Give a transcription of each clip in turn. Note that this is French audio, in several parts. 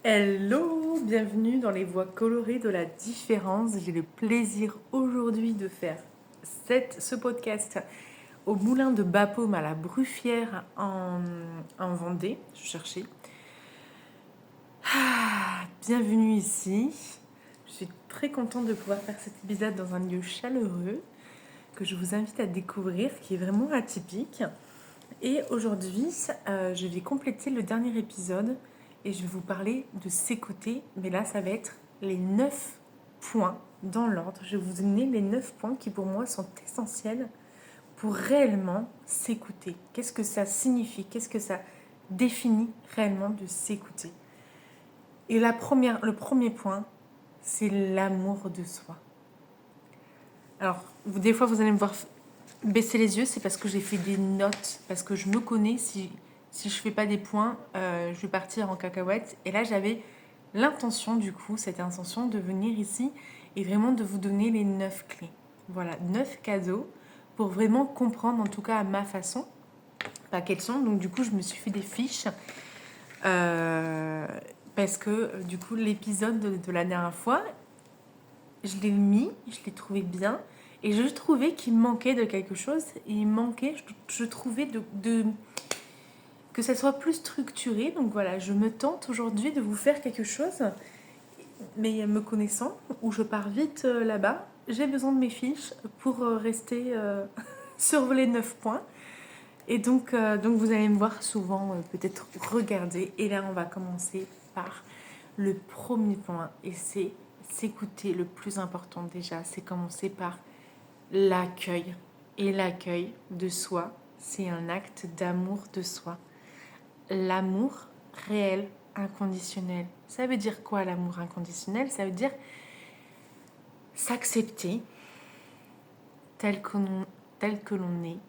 Hello, bienvenue dans les voix colorées de la différence. J'ai le plaisir aujourd'hui de faire ce podcast au moulin de Bapaume à la Bruffière en Vendée. Je cherchais. Bienvenue ici. Je suis très contente de pouvoir faire cet épisode dans un lieu chaleureux que je vous invite à découvrir, qui est vraiment atypique. Et aujourd'hui, je vais compléter le dernier épisode et je vais vous parler de s'écouter. Mais là, ça va être les 9 points dans l'ordre. Je vais vous donner les 9 points qui pour moi sont essentiels pour réellement s'écouter. Qu'est-ce que ça signifie? Qu'est-ce que ça définit réellement de s'écouter? Et le premier point, c'est l'amour de soi. Alors, des fois, vous allez me voir baisser les yeux, c'est parce que j'ai fait des notes, parce que je me connais, si je fais pas des points, je vais partir en cacahuète. Et là, j'avais l'intention, du coup, cette intention de venir ici et vraiment de vous donner les 9 clés. Voilà, 9 cadeaux pour vraiment comprendre, en tout cas à ma façon, pas quelles sont. Donc, du coup, je me suis fait des fiches parce que, du coup, l'épisode de la dernière fois, je l'ai mis, je l'ai trouvé bien. Et je trouvais qu'il manquait de quelque chose. Et il manquait, je trouvais que ça soit plus structuré. Donc voilà, je me tente aujourd'hui de vous faire quelque chose. Mais me connaissant, où je pars vite là-bas, j'ai besoin de mes fiches pour rester sur les 9 points. Et donc vous allez me voir souvent peut-être regarder. Et là, on va commencer par le premier point. Et c'est s'écouter. Le plus important déjà, c'est commencer par l'accueil. Et l'accueil de soi, c'est un acte d'amour de soi. L'amour réel, inconditionnel. Ça veut dire quoi l'amour inconditionnel? Ça veut dire s'accepter tel que l'on est,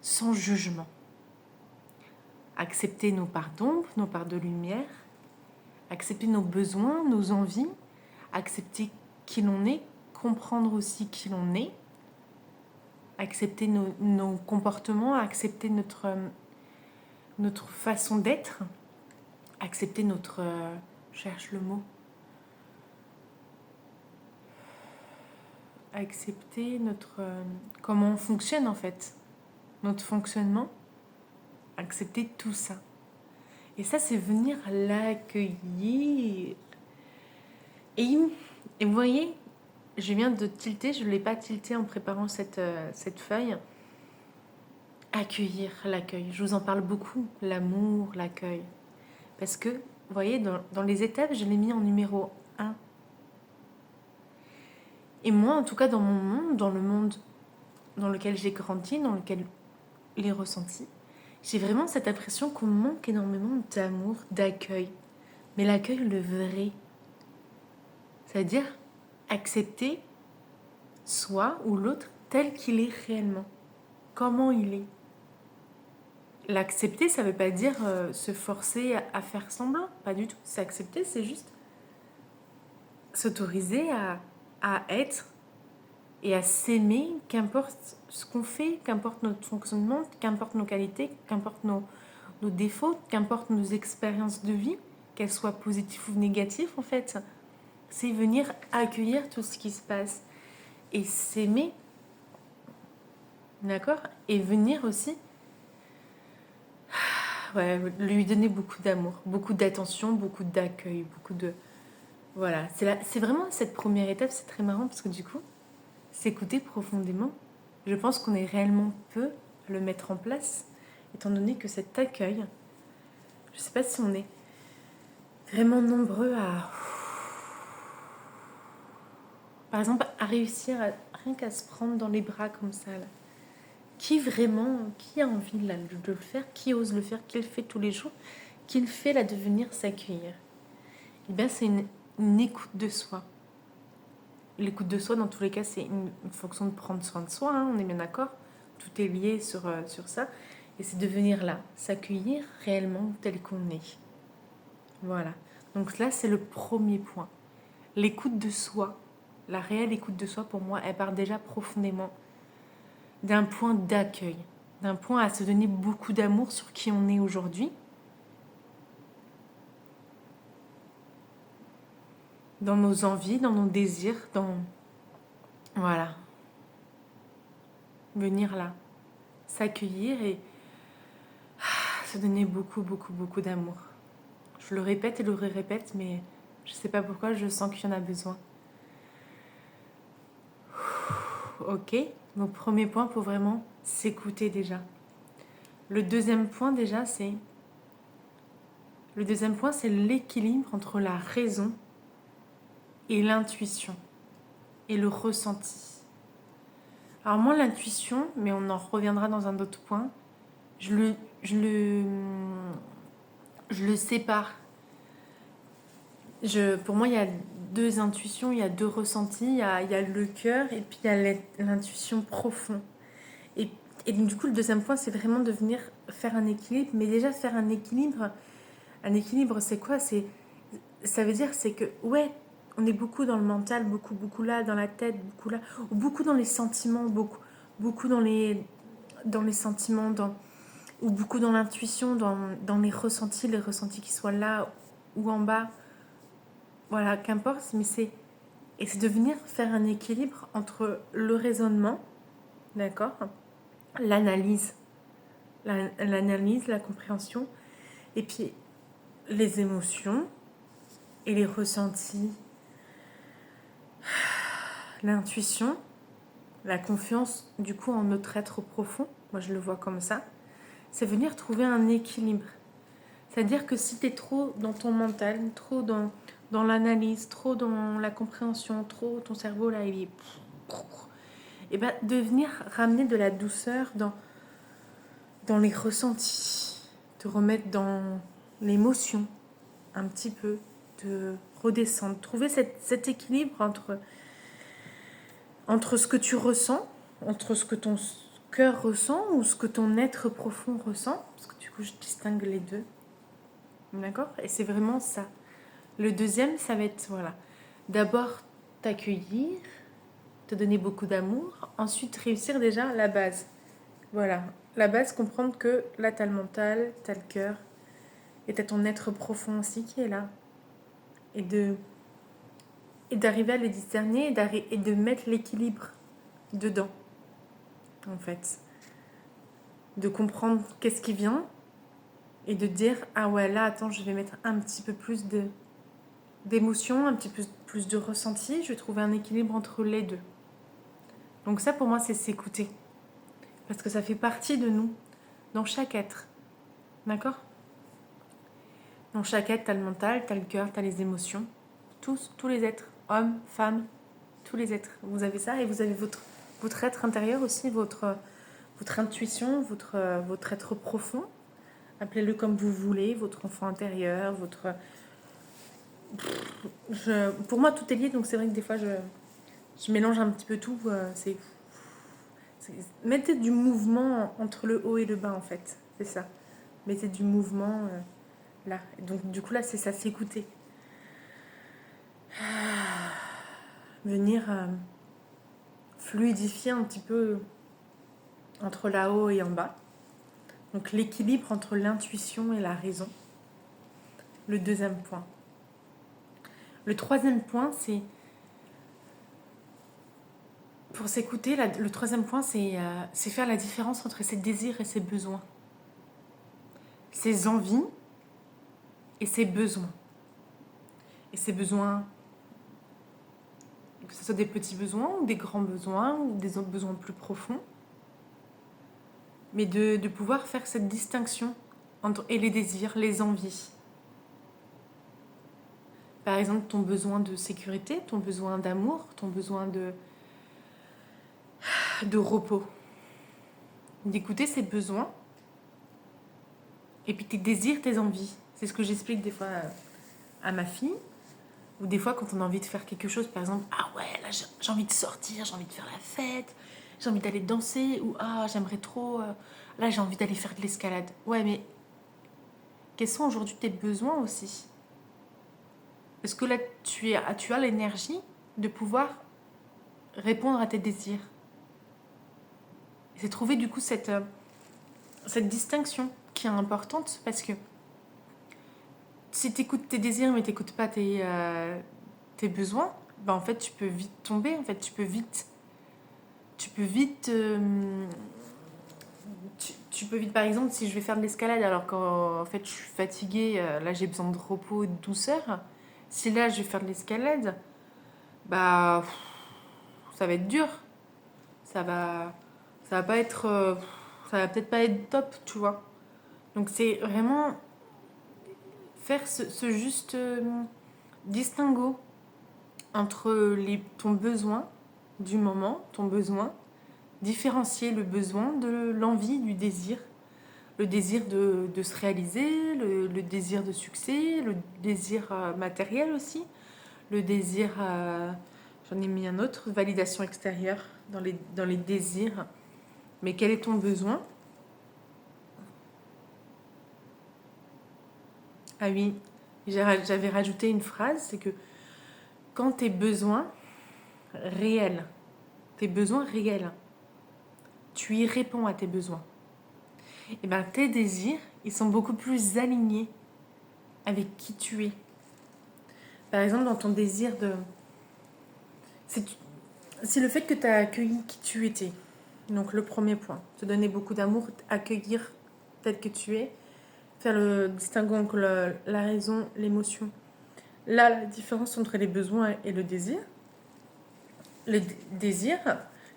sans jugement. Accepter nos parts d'ombre, nos parts de lumière, accepter nos besoins, nos envies, accepter qui l'on est, comprendre aussi qui l'on est, accepter nos comportements, accepter notre façon d'être, accepter notre... je cherche le mot. Accepter notre... comment on fonctionne en fait. Notre fonctionnement. Accepter tout ça. Et ça, c'est venir l'accueillir. Et vous voyez, je viens de tilter, je ne l'ai pas tilté en préparant cette feuille. Accueillir l'accueil. Je vous en parle beaucoup. L'amour, l'accueil. Parce que, vous voyez, dans les étapes, je l'ai mis en numéro 1. Et moi, en tout cas, dans mon monde, dans le monde dans lequel j'ai grandi, dans lequel les ressentis, j'ai vraiment cette impression qu'on manque énormément d'amour, d'accueil. Mais l'accueil, le vrai. C'est-à-dire accepter soi ou l'autre tel qu'il est réellement. Comment il est. L'accepter, ça ne veut pas dire se forcer à faire semblant. Pas du tout. C'est accepter, c'est juste s'autoriser à être et à s'aimer, qu'importe ce qu'on fait, qu'importe notre fonctionnement, qu'importe nos qualités, qu'importe nos défauts, qu'importe nos expériences de vie, qu'elles soient positives ou négatives en fait. C'est venir accueillir tout ce qui se passe et s'aimer, d'accord? Et venir aussi lui donner beaucoup d'amour, beaucoup d'attention, beaucoup d'accueil, beaucoup de... Voilà, c'est vraiment cette première étape, c'est très marrant parce que du coup, s'écouter profondément, je pense qu'on est réellement peu à le mettre en place, étant donné que cet accueil, je ne sais pas si on est vraiment nombreux à... Par exemple, à réussir rien qu'à se prendre dans les bras comme ça, là. Qui a envie là, de le faire, qui ose le faire, qui le fait tous les jours, qui le fait là de venir s'accueillir. Eh bien, c'est une écoute de soi. L'écoute de soi, dans tous les cas, c'est une fonction de prendre soin de soi, hein, on est bien d'accord. Tout est lié sur ça. Et c'est de venir là, s'accueillir réellement tel qu'on est. Voilà. Donc là, c'est le premier point. L'écoute de soi, la réelle écoute de soi, pour moi, elle part déjà profondément d'un point d'accueil, d'un point à se donner beaucoup d'amour sur qui on est aujourd'hui. dans nos envies, dans nos désirs, dans... Voilà. Venir là, s'accueillir et se donner beaucoup, beaucoup, beaucoup d'amour. Je le répète et le répète, mais je sais pas pourquoi, je sens qu'il y en a besoin. Ok, donc premier point pour vraiment s'écouter déjà. Le deuxième point déjà, c'est... Le deuxième point, c'est l'équilibre entre la raison et l'intuition et le ressenti. Alors moi, l'intuition, mais on en reviendra dans un autre point, je le sépare. Pour moi, il y a deux intuitions, il y a deux ressentis, il y a le cœur et puis il y a l'intuition profonde. Et donc, du coup, le deuxième point, c'est vraiment de venir faire un équilibre. Mais déjà, faire un équilibre, c'est quoi? Ça veut dire, c'est que, ouais, on est beaucoup dans le mental, beaucoup, beaucoup là, dans la tête, beaucoup là, ou beaucoup dans les sentiments, beaucoup dans les sentiments, ou beaucoup dans l'intuition, dans les ressentis qui soient là ou en bas. Voilà, qu'importe, mais c'est de venir faire un équilibre entre le raisonnement, d'accord, l'analyse, la compréhension, et puis les émotions et les ressentis, l'intuition, la confiance du coup en notre être profond, moi je le vois comme ça, c'est venir trouver un équilibre. C'est-à-dire que si tu es trop dans ton mental, trop dans l'analyse, trop dans la compréhension, trop ton cerveau là il est... Et ben de venir ramener de la douceur dans les ressentis, te remettre dans l'émotion un petit peu, de redescendre, trouver cet équilibre entre ce que tu ressens, entre ce que ton cœur ressent ou ce que ton être profond ressent, parce que du coup je distingue les deux, d'accord? Et c'est vraiment ça. Le deuxième, ça va être, voilà, d'abord t'accueillir, te donner beaucoup d'amour, ensuite réussir déjà la base. Voilà, la base, comprendre que là t'as le mental, t'as le cœur, et t'as ton être profond aussi qui est là. Et d'arriver à les discerner et de mettre l'équilibre dedans, en fait. De comprendre qu'est-ce qui vient et de dire, ah ouais, là, attends, je vais mettre un petit peu plus d'émotion, un petit peu plus de ressenti, je vais trouver un équilibre entre les deux. Donc ça, pour moi, c'est s'écouter. Parce que ça fait partie de nous, dans chaque être. D'accord? Dans chaque être, t'as le mental, t'as le cœur, t'as les émotions. Tous les êtres, hommes, femmes, tous les êtres. Vous avez ça et vous avez votre être intérieur aussi, votre intuition, votre être profond. Appelez-le comme vous voulez, votre enfant intérieur, pour moi, tout est lié, donc c'est vrai que des fois, je mélange un petit peu tout. Mettez du mouvement entre le haut et le bas, en fait. C'est ça. Mettez du mouvement là. Donc, du coup, là, c'est ça, s'écouter. Venir fluidifier un petit peu entre là-haut et en bas. Donc, l'équilibre entre l'intuition et la raison. Le deuxième point. Le troisième point, c'est... Pour s'écouter, le troisième point, c'est faire la différence entre ses désirs et ses besoins. Ses envies et ses besoins. Et ses besoins, que ce soit des petits besoins ou des grands besoins ou des autres besoins plus profonds. Mais de pouvoir faire cette distinction et les désirs, les envies. Par exemple, ton besoin de sécurité, ton besoin d'amour, ton besoin de repos. D'écouter ces besoins et puis tes désirs, tes envies. C'est ce que j'explique des fois à ma fille. Ou des fois, quand on a envie de faire quelque chose, par exemple, ah ouais, là j'ai envie de sortir, j'ai envie de faire la fête, j'ai envie d'aller danser, ou ah, j'aimerais trop, là j'ai envie d'aller faire de l'escalade. Ouais, mais quels sont aujourd'hui tes besoins aussi? Est-ce que là tu as l'énergie de pouvoir répondre à tes désirs? C'est trouver du coup cette distinction qui est importante parce que si tu écoutes tes désirs mais tu n'écoutes pas tes tes besoins, bah en fait tu peux vite tomber, en fait tu peux vite tu peux vite, par exemple, si je vais faire de l'escalade alors qu'en fait je suis fatiguée, là j'ai besoin de repos et de douceur, si là je vais faire de l'escalade, bah ça va être dur, ça va ça va pas être ça va peut-être pas être top, tu vois. Donc c'est vraiment faire ce juste distinguo entre ton besoin du moment, ton besoin, différencier le besoin de l'envie, du désir. Le désir de se réaliser, le désir de succès, le désir matériel aussi, le désir, j'en ai mis un autre, validation extérieure dans les désirs. Mais quel est ton besoin? Ah oui, j'avais rajouté une phrase, c'est que quand réels, tes besoins réels, tu y réponds à tes besoins, et bien tes désirs, ils sont beaucoup plus alignés avec qui tu es. Par exemple, dans ton désir de... C'est le fait que tu as accueilli qui tu étais. Donc le premier point, te donner beaucoup d'amour, accueillir tel que tu es, faire le distinguo entre la raison, l'émotion. Là, la différence entre les besoins et le désir. Le désir,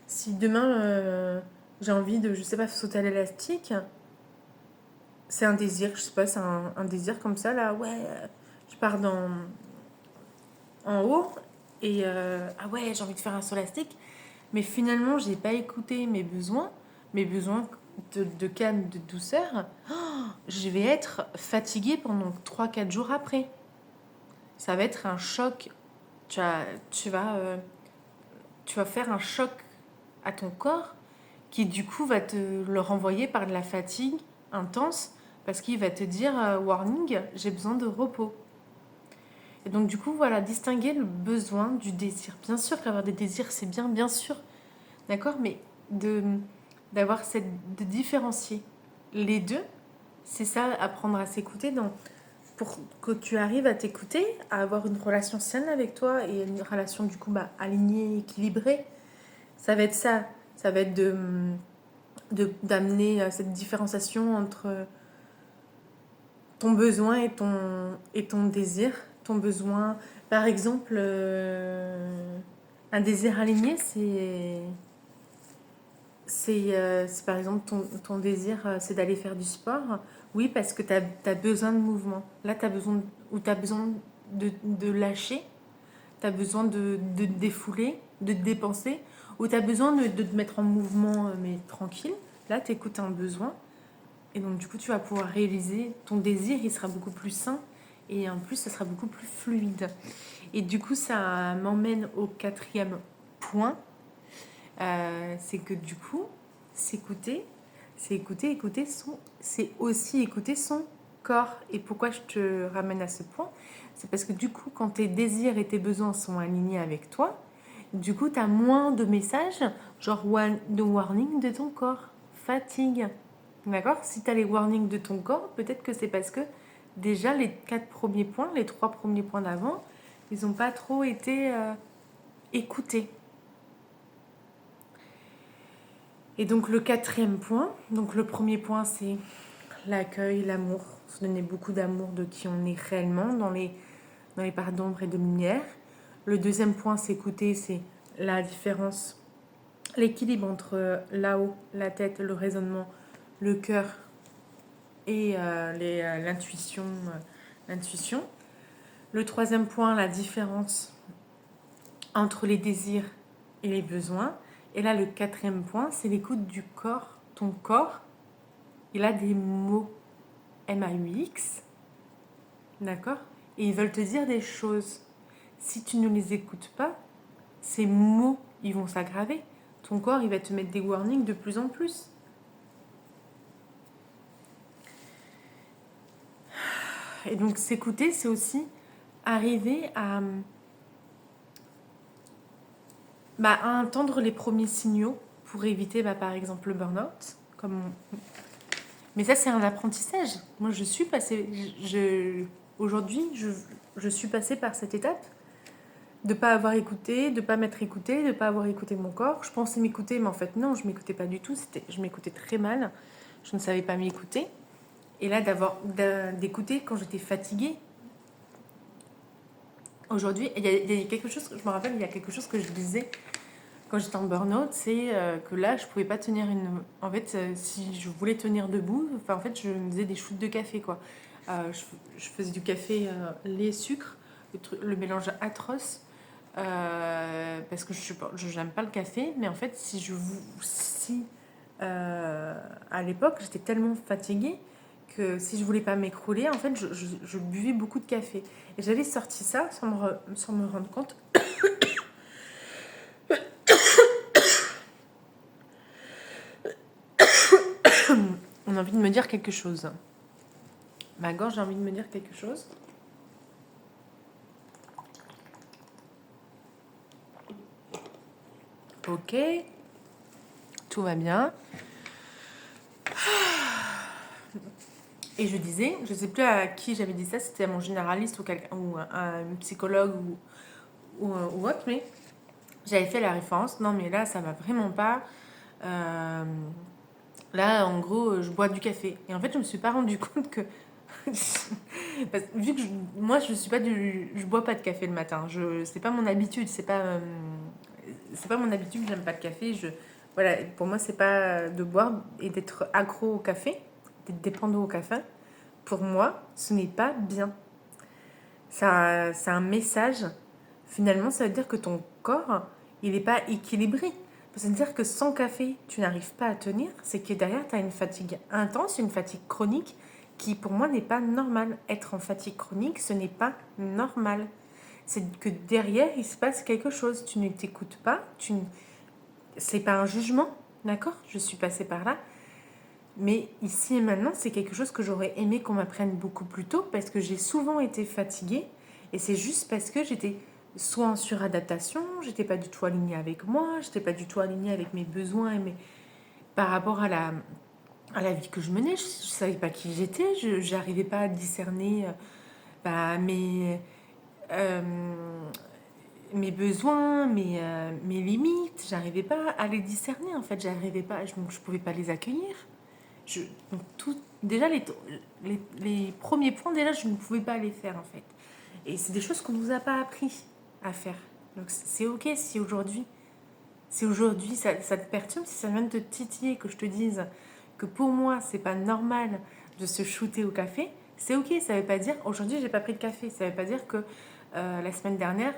si demain j'ai envie de, je sais pas, sauter à l'élastique, c'est un désir, je sais pas, c'est un désir comme ça, là, ouais, je pars en haut et ah ouais, j'ai envie de faire un saut élastique, mais finalement, j'ai pas écouté mes besoins de calme, de douceur. Oh, je vais être fatiguée pendant 3 4 jours après. Ça va être un choc. Tu, as, tu vas faire un choc à ton corps qui du coup va te le renvoyer par de la fatigue intense parce qu'il va te dire warning, j'ai besoin de repos. Et donc du coup voilà, distinguer le besoin du désir. Bien sûr qu'avoir des désirs c'est bien, bien sûr, d'accord, mais d'avoir de différencier les deux, c'est ça, apprendre à s'écouter pour que tu arrives à t'écouter, à avoir une relation saine avec toi et une relation du coup alignée, équilibrée. Ça va être ça. Ça va être d'amener cette différenciation entre ton besoin et ton désir. Ton besoin, par exemple, un désir aligné, c'est par exemple ton désir, c'est d'aller faire du sport. Oui, parce que tu as besoin de mouvement. Là, tu as besoin, ou tu as besoin de lâcher, tu as besoin de te défouler, de te dépenser, ou tu as besoin de te mettre en mouvement, mais tranquille. Là, tu écoutes un besoin. Et donc, du coup, tu vas pouvoir réaliser ton désir, il sera beaucoup plus sain. Et en plus, ça sera beaucoup plus fluide. Et du coup, ça m'emmène au quatrième point. C'est que du coup, s'écouter, c'est aussi écouter son corps. Et pourquoi je te ramène à ce point? C'est parce que du coup, quand tes désirs et tes besoins sont alignés avec toi, du coup, tu as moins de messages, genre de warning de ton corps, fatigue. D'accord? Si tu as les warnings de ton corps, peut-être que c'est parce que déjà les 4 premiers points, les 3 premiers points d'avant, ils n'ont pas trop été écoutés. Et donc le quatrième point, donc le premier point c'est l'accueil, l'amour, se donner beaucoup d'amour de qui on est réellement dans les parts d'ombre et de lumière. Le deuxième point c'est écouter, c'est la différence, l'équilibre entre là-haut, la tête, le raisonnement, le cœur et l'intuition. L'intuition. Le troisième point, la différence entre les désirs et les besoins. Et là, le quatrième point, c'est l'écoute du corps. Ton corps, il a des mots M-A-U-X, d'accord? Et ils veulent te dire des choses. Si tu ne les écoutes pas, ces mots, ils vont s'aggraver. Ton corps, il va te mettre des warnings de plus en plus. Et donc, s'écouter, c'est aussi arriver à entendre les premiers signaux pour éviter, par exemple, le burn-out. Mais ça, c'est un apprentissage. Moi, je suis passée... aujourd'hui, je suis passée par cette étape. de pas avoir écouté, de pas m'être écouté, de pas avoir écouté mon corps. Je pensais m'écouter, mais en fait non, je m'écoutais pas du tout. Je m'écoutais très mal. Je ne savais pas m'écouter. Et là, d'écouter quand j'étais fatiguée. Aujourd'hui, il y a quelque chose, je me rappelle, il y a quelque chose que je disais quand j'étais en burn-out, c'est que là, je pouvais pas tenir une. En fait, si je voulais tenir debout, enfin, en fait, je me faisais des shoots de café, quoi. Je faisais du café lait, sucre, le mélange atroce, parce que je n'aime pas le café, mais en fait, si à l'époque, j'étais tellement fatiguée que si je voulais pas m'écrouler, en fait, je buvais beaucoup de café. Et j'avais sorti ça sans me rendre compte. On a envie de me dire quelque chose. Ma gorge a envie de me dire quelque chose. Ok, tout va bien. Et je disais, je ne sais plus à qui j'avais dit ça, c'était à mon généraliste ou à un psychologue ou autre, mais j'avais fait la référence. Non, mais là, ça va vraiment pas. Euh, Là, en gros, je bois du café. Et en fait, je me suis pas rendu compte que vu que moi, je bois pas de café le matin. C'est pas mon habitude. C'est pas mon habitude. J'aime pas le café. Voilà, pour moi, c'est pas de boire et d'être accro au café, d'être dépendant au café. Pour moi, ce n'est pas bien. Ça, c'est un message. Finalement, ça veut dire que ton corps, il n'est pas équilibré. Ça veut dire que sans café, tu n'arrives pas à tenir. C'est que derrière, tu as une fatigue intense, une fatigue chronique qui, pour moi, n'est pas normale. Être en fatigue chronique, ce n'est pas normal. C'est que derrière, il se passe quelque chose. Tu ne t'écoutes pas. C'est pas un jugement, d'accord? Je suis passée par là. Mais ici et maintenant, c'est quelque chose que j'aurais aimé qu'on m'apprenne beaucoup plus tôt parce que j'ai souvent été fatiguée et c'est juste parce que j'étais soit en suradaptation, j'étais pas du tout alignée avec moi, j'étais pas du tout alignée avec mes besoins par rapport à la vie que je menais. Je savais pas qui j'étais, je n'arrivais pas à discerner bah, euh, mes besoins, mes limites, j'arrivais pas à les discerner en fait, j'arrivais pas, je pouvais pas les accueillir. Donc déjà, les premiers points, déjà, je ne pouvais pas les faire, en fait. Et c'est des choses qu'on ne nous a pas appris à faire. Donc, c'est OK si aujourd'hui ça te perturbe, si ça vient de te titiller, que je te dise que pour moi, c'est pas normal de se shooter au café, c'est OK. Ça veut pas dire, aujourd'hui, j'ai pas pris de café. Ça veut pas dire que la semaine dernière,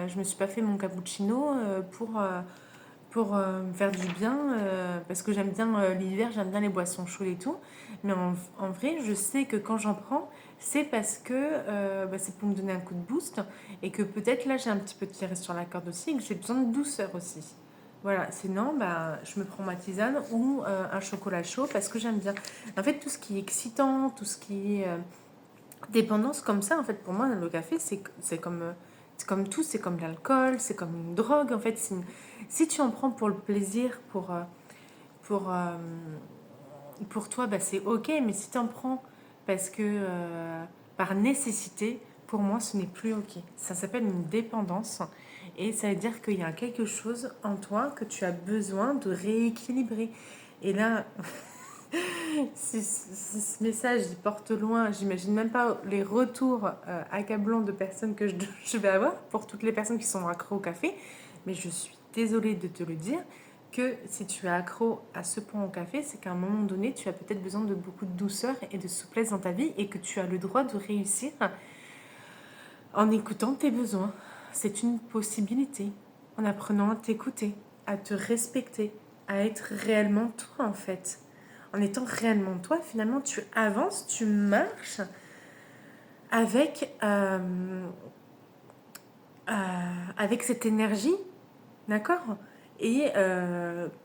je me suis pas fait mon cappuccino pour me faire du bien, parce que j'aime bien l'hiver, j'aime bien les boissons chaudes et tout. Mais en vrai, je sais que quand j'en prends, c'est parce que c'est pour me donner un coup de boost et que peut-être là j'ai un petit peu tiré sur la corde aussi et que j'ai besoin de douceur aussi. Voilà, sinon je me prends ma tisane ou un chocolat chaud parce que j'aime bien. En fait, tout ce qui est excitant, tout ce qui est dépendance comme ça, en fait, pour moi, le café, c'est comme tout, c'est comme l'alcool, c'est comme une drogue. En fait, si tu en prends pour le plaisir, pour, euh, pour toi, bah, c'est ok. Mais si tu en prends parce que par nécessité, pour moi, ce n'est plus ok. Ça s'appelle une dépendance. Et ça veut dire qu'il y a quelque chose en toi que tu as besoin de rééquilibrer. Et là, si ce message il porte loin, j'imagine même pas les retours accablants de personnes que je vais avoir pour toutes les personnes qui sont accro au café. Mais je suis désolée de te le dire que si tu es accro à ce point au café, c'est qu'à un moment donné, tu as peut-être besoin de beaucoup de douceur et de souplesse dans ta vie et que tu as le droit de réussir en écoutant tes besoins. C'est une possibilité. En apprenant à t'écouter, à te respecter, à être réellement toi en fait. En étant réellement toi, finalement, tu avances, tu marches avec, avec cette énergie, d'accord? Et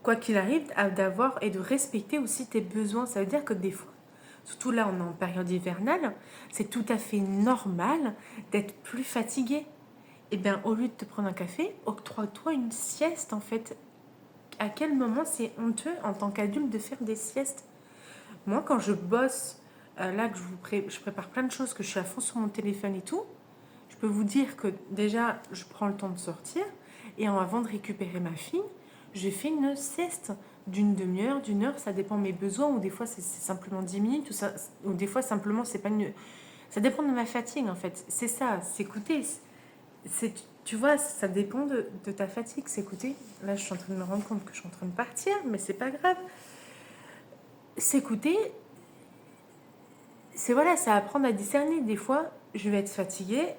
quoi qu'il arrive, d'avoir et de respecter aussi tes besoins. Ça veut dire que des fois, surtout là, on est en période hivernale, c'est tout à fait normal d'être plus fatigué. Et bien, au lieu de te prendre un café, octroie-toi une sieste en fait. À quel moment c'est honteux en tant qu'adulte de faire des siestes? Moi, quand je bosse, là que je prépare plein de choses, que je suis à fond sur mon téléphone et tout, peux vous dire que déjà, je prends le temps de sortir et avant de récupérer ma fille, j'ai fait une sieste d'une demi-heure, d'une heure, ça dépend de mes besoins, ou des fois c'est simplement 10 minutes, ou des fois simplement c'est pas une... Ça dépend de ma fatigue en fait, c'est ça, s'écouter. Tu vois, ça dépend de ta fatigue, s'écouter. Là, je suis en train de me rendre compte que je suis en train de partir, mais c'est pas grave. S'écouter, c'est voilà, c'est apprendre à discerner. Des fois, je vais être fatiguée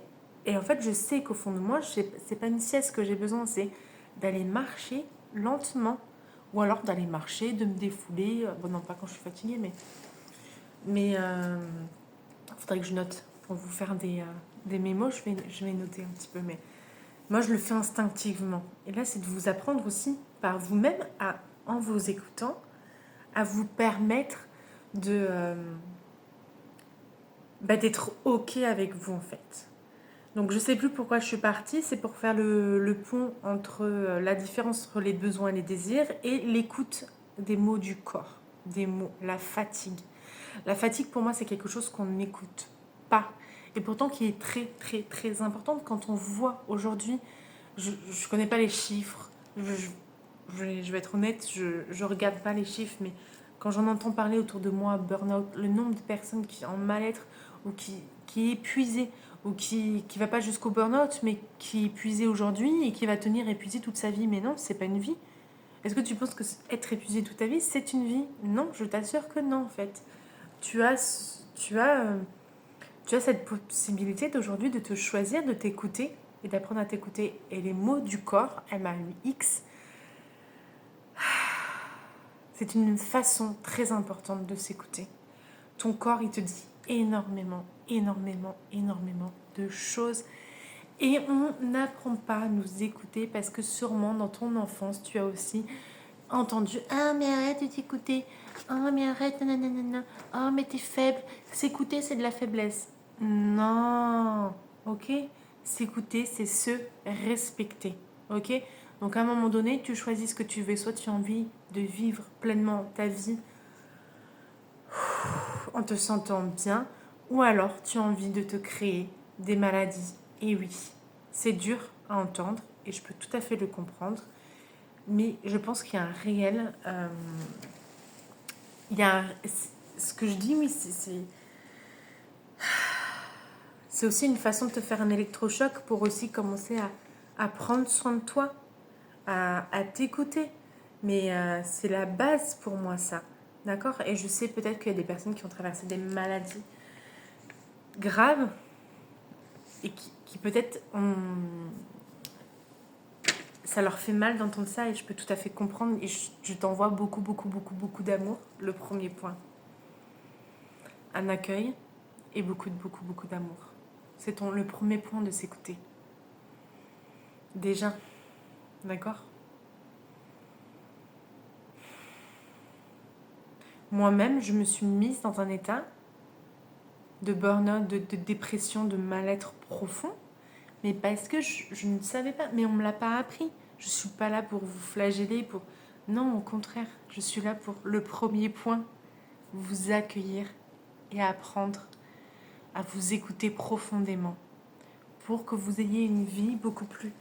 et en fait, je sais qu'au fond de moi, c'est pas une sieste que j'ai besoin, c'est d'aller marcher lentement ou alors d'aller marcher, de me défouler. Bon, non, pas quand je suis fatiguée, mais faudrait que je note pour vous faire des mémos. Je vais noter un petit peu, mais moi, je le fais instinctivement. Et là, c'est de vous apprendre aussi par vous-même, en vous écoutant, à vous permettre d'être OK avec vous, en fait. Donc, je ne sais plus pourquoi je suis partie. C'est pour faire le pont entre la différence entre les besoins et les désirs et l'écoute des mots du corps, des mots, la fatigue. La fatigue, pour moi, c'est quelque chose qu'on n'écoute pas. Et pourtant, qui est très, très, très importante quand on voit aujourd'hui. Je ne connais pas les chiffres. Je vais être honnête, je regarde pas les chiffres, mais quand j'en entends parler autour de moi, burn-out, le nombre de personnes qui en mal-être ou qui est épuisé ou qui va pas jusqu'au burn-out, mais qui est épuisé aujourd'hui et qui va tenir épuisé toute sa vie. Mais non, c'est pas une vie. Est-ce que tu penses que être épuisé toute ta vie, c'est une vie? Non, je t'assure que non, en fait. Tu as, tu as, euh, tu as cette possibilité d'aujourd'hui de te choisir, de t'écouter et d'apprendre à t'écouter. Et les mots du corps, MAUX, c'est une façon très importante de s'écouter. Ton corps, il te dit énormément, énormément, énormément de choses. Et on n'apprend pas à nous écouter parce que sûrement dans ton enfance, tu as aussi entendu ah mais arrête de t'écouter, ah mais arrête, nanana, ah mais t'es faible, s'écouter c'est de la faiblesse. Non, ok, s'écouter c'est se respecter, ok. Donc à un moment donné tu choisis ce que tu veux, soit tu as envie de vivre pleinement ta vie en te sentant bien, ou alors tu as envie de te créer des maladies. Et oui, c'est dur à entendre et je peux tout à fait le comprendre. Mais je pense qu'il y a un réel. Il y a ce que je dis, oui, c'est aussi une façon de te faire un électrochoc pour aussi commencer à prendre soin de toi, à t'écouter. Mais c'est la base pour moi, ça. D'accord. Et je sais peut-être qu'il y a des personnes qui ont traversé des maladies graves et qui peut-être ça leur fait mal d'entendre ça et je peux tout à fait comprendre et je t'envoie beaucoup, beaucoup, beaucoup, beaucoup d'amour. Le premier point. Un accueil et beaucoup, beaucoup, beaucoup d'amour. C'est le premier point de s'écouter. Déjà, d'accord. Moi-même, je me suis mise dans un état de burn-out, de dépression, de mal-être profond, mais parce que je ne savais pas, mais on ne me l'a pas appris. Je ne suis pas là pour vous flageller, pour... Non, au contraire, je suis là pour le premier point, vous accueillir et apprendre à vous écouter profondément pour que vous ayez une vie beaucoup plus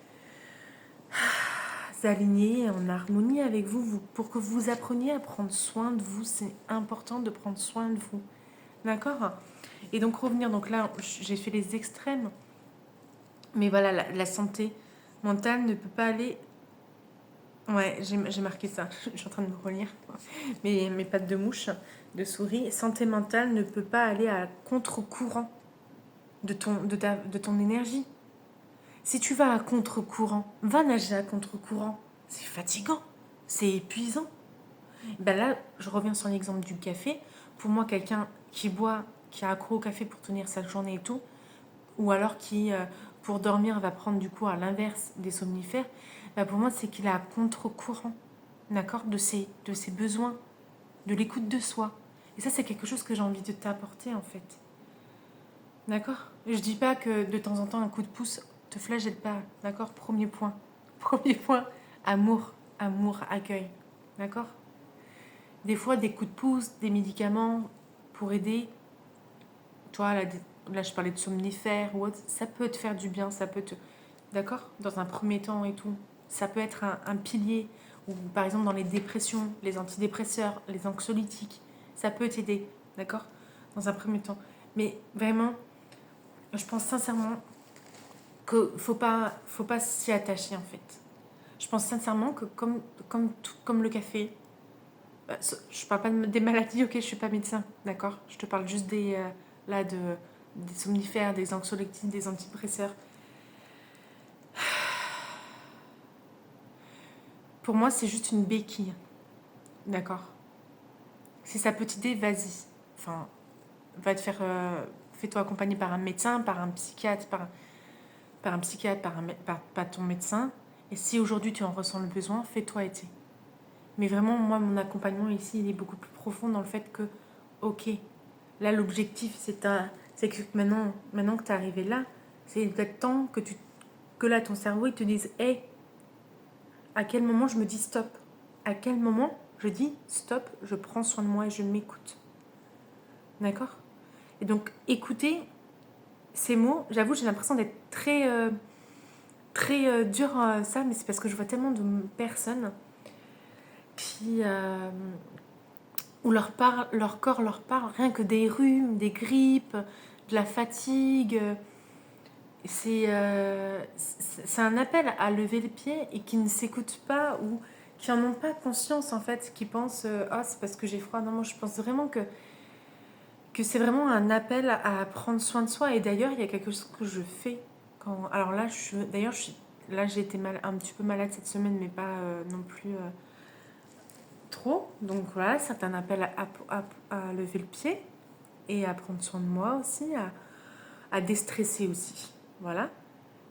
alignée, en harmonie avec vous, pour que vous appreniez à prendre soin de vous. C'est important de prendre soin de vous. D'accord. Et donc revenir, donc là, j'ai fait les extrêmes. Mais voilà, la santé mentale ne peut pas aller... Ouais, j'ai marqué ça. Je suis en train de me relire. Mes pattes de mouche, de souris. Santé mentale ne peut pas aller à contre-courant de ton énergie. Si tu vas à contre-courant, va nager à contre-courant. C'est fatigant, c'est épuisant. Ben là, je reviens sur l'exemple du café. Pour moi, quelqu'un qui boit, qui a accro au café pour tenir sa journée et tout, ou alors qui, pour dormir, va prendre du coup à l'inverse des somnifères, ben pour moi, c'est qu'il est à contre-courant, d'accord, de ses besoins, de l'écoute de soi. Et ça, c'est quelque chose que j'ai envie de t'apporter, en fait. D'accord. Je dis pas que de temps en temps, un coup de pouce te flagelle pas, d'accord. Premier point. Premier point, amour, amour, accueil, d'accord. Des fois, des coups de pouce, des médicaments pour aider, toi, là je parlais de somnifères ou autre, ça peut te faire du bien, ça peut te... D'accord? Dans un premier temps et tout. Ça peut être un pilier, ou par exemple dans les dépressions, les antidépresseurs, les anxiolytiques, ça peut t'aider, d'accord? Dans un premier temps. Mais vraiment, je pense sincèrement que faut pas s'y attacher en fait. Je pense sincèrement que comme le café, je parle pas des maladies, ok, je suis pas médecin, d'accord? Je te parle juste des somnifères, des anxiolytiques, des antidépresseurs. Pour moi, c'est juste une béquille, d'accord? Si ça peut t'aider, vas-y. Enfin, va te faire, fais-toi accompagner par un médecin, par un psychiatre, par ton médecin. Et si aujourd'hui tu en ressens le besoin, fais-toi aider. Mais vraiment, moi, mon accompagnement ici, il est beaucoup plus profond dans le fait que, ok, là, l'objectif, c'est que maintenant que tu es arrivé là, c'est peut-être temps que là, ton cerveau, il te dise, hey, à quel moment je me dis stop? À quel moment je dis stop, je prends soin de moi et je m'écoute? D'accord? Et donc, écouter ces mots, j'avoue, j'ai l'impression d'être très dur ça, mais c'est parce que je vois tellement de personnes qui, où leur corps leur parle, rien que des rhumes, des grippes, de la fatigue. C'est un appel à lever le pied et qui ne s'écoutent pas ou qui en ont pas conscience en fait, qui pensent ah c'est parce que j'ai froid. Non, moi je pense vraiment que c'est vraiment un appel à prendre soin de soi. Et d'ailleurs, il y a quelque chose que je fais quand. Alors là, là j'ai été un petit peu malade cette semaine, mais pas non plus trop. Donc voilà, c'est un appel à lever le pied et à prendre soin de moi aussi, à déstresser aussi. Voilà.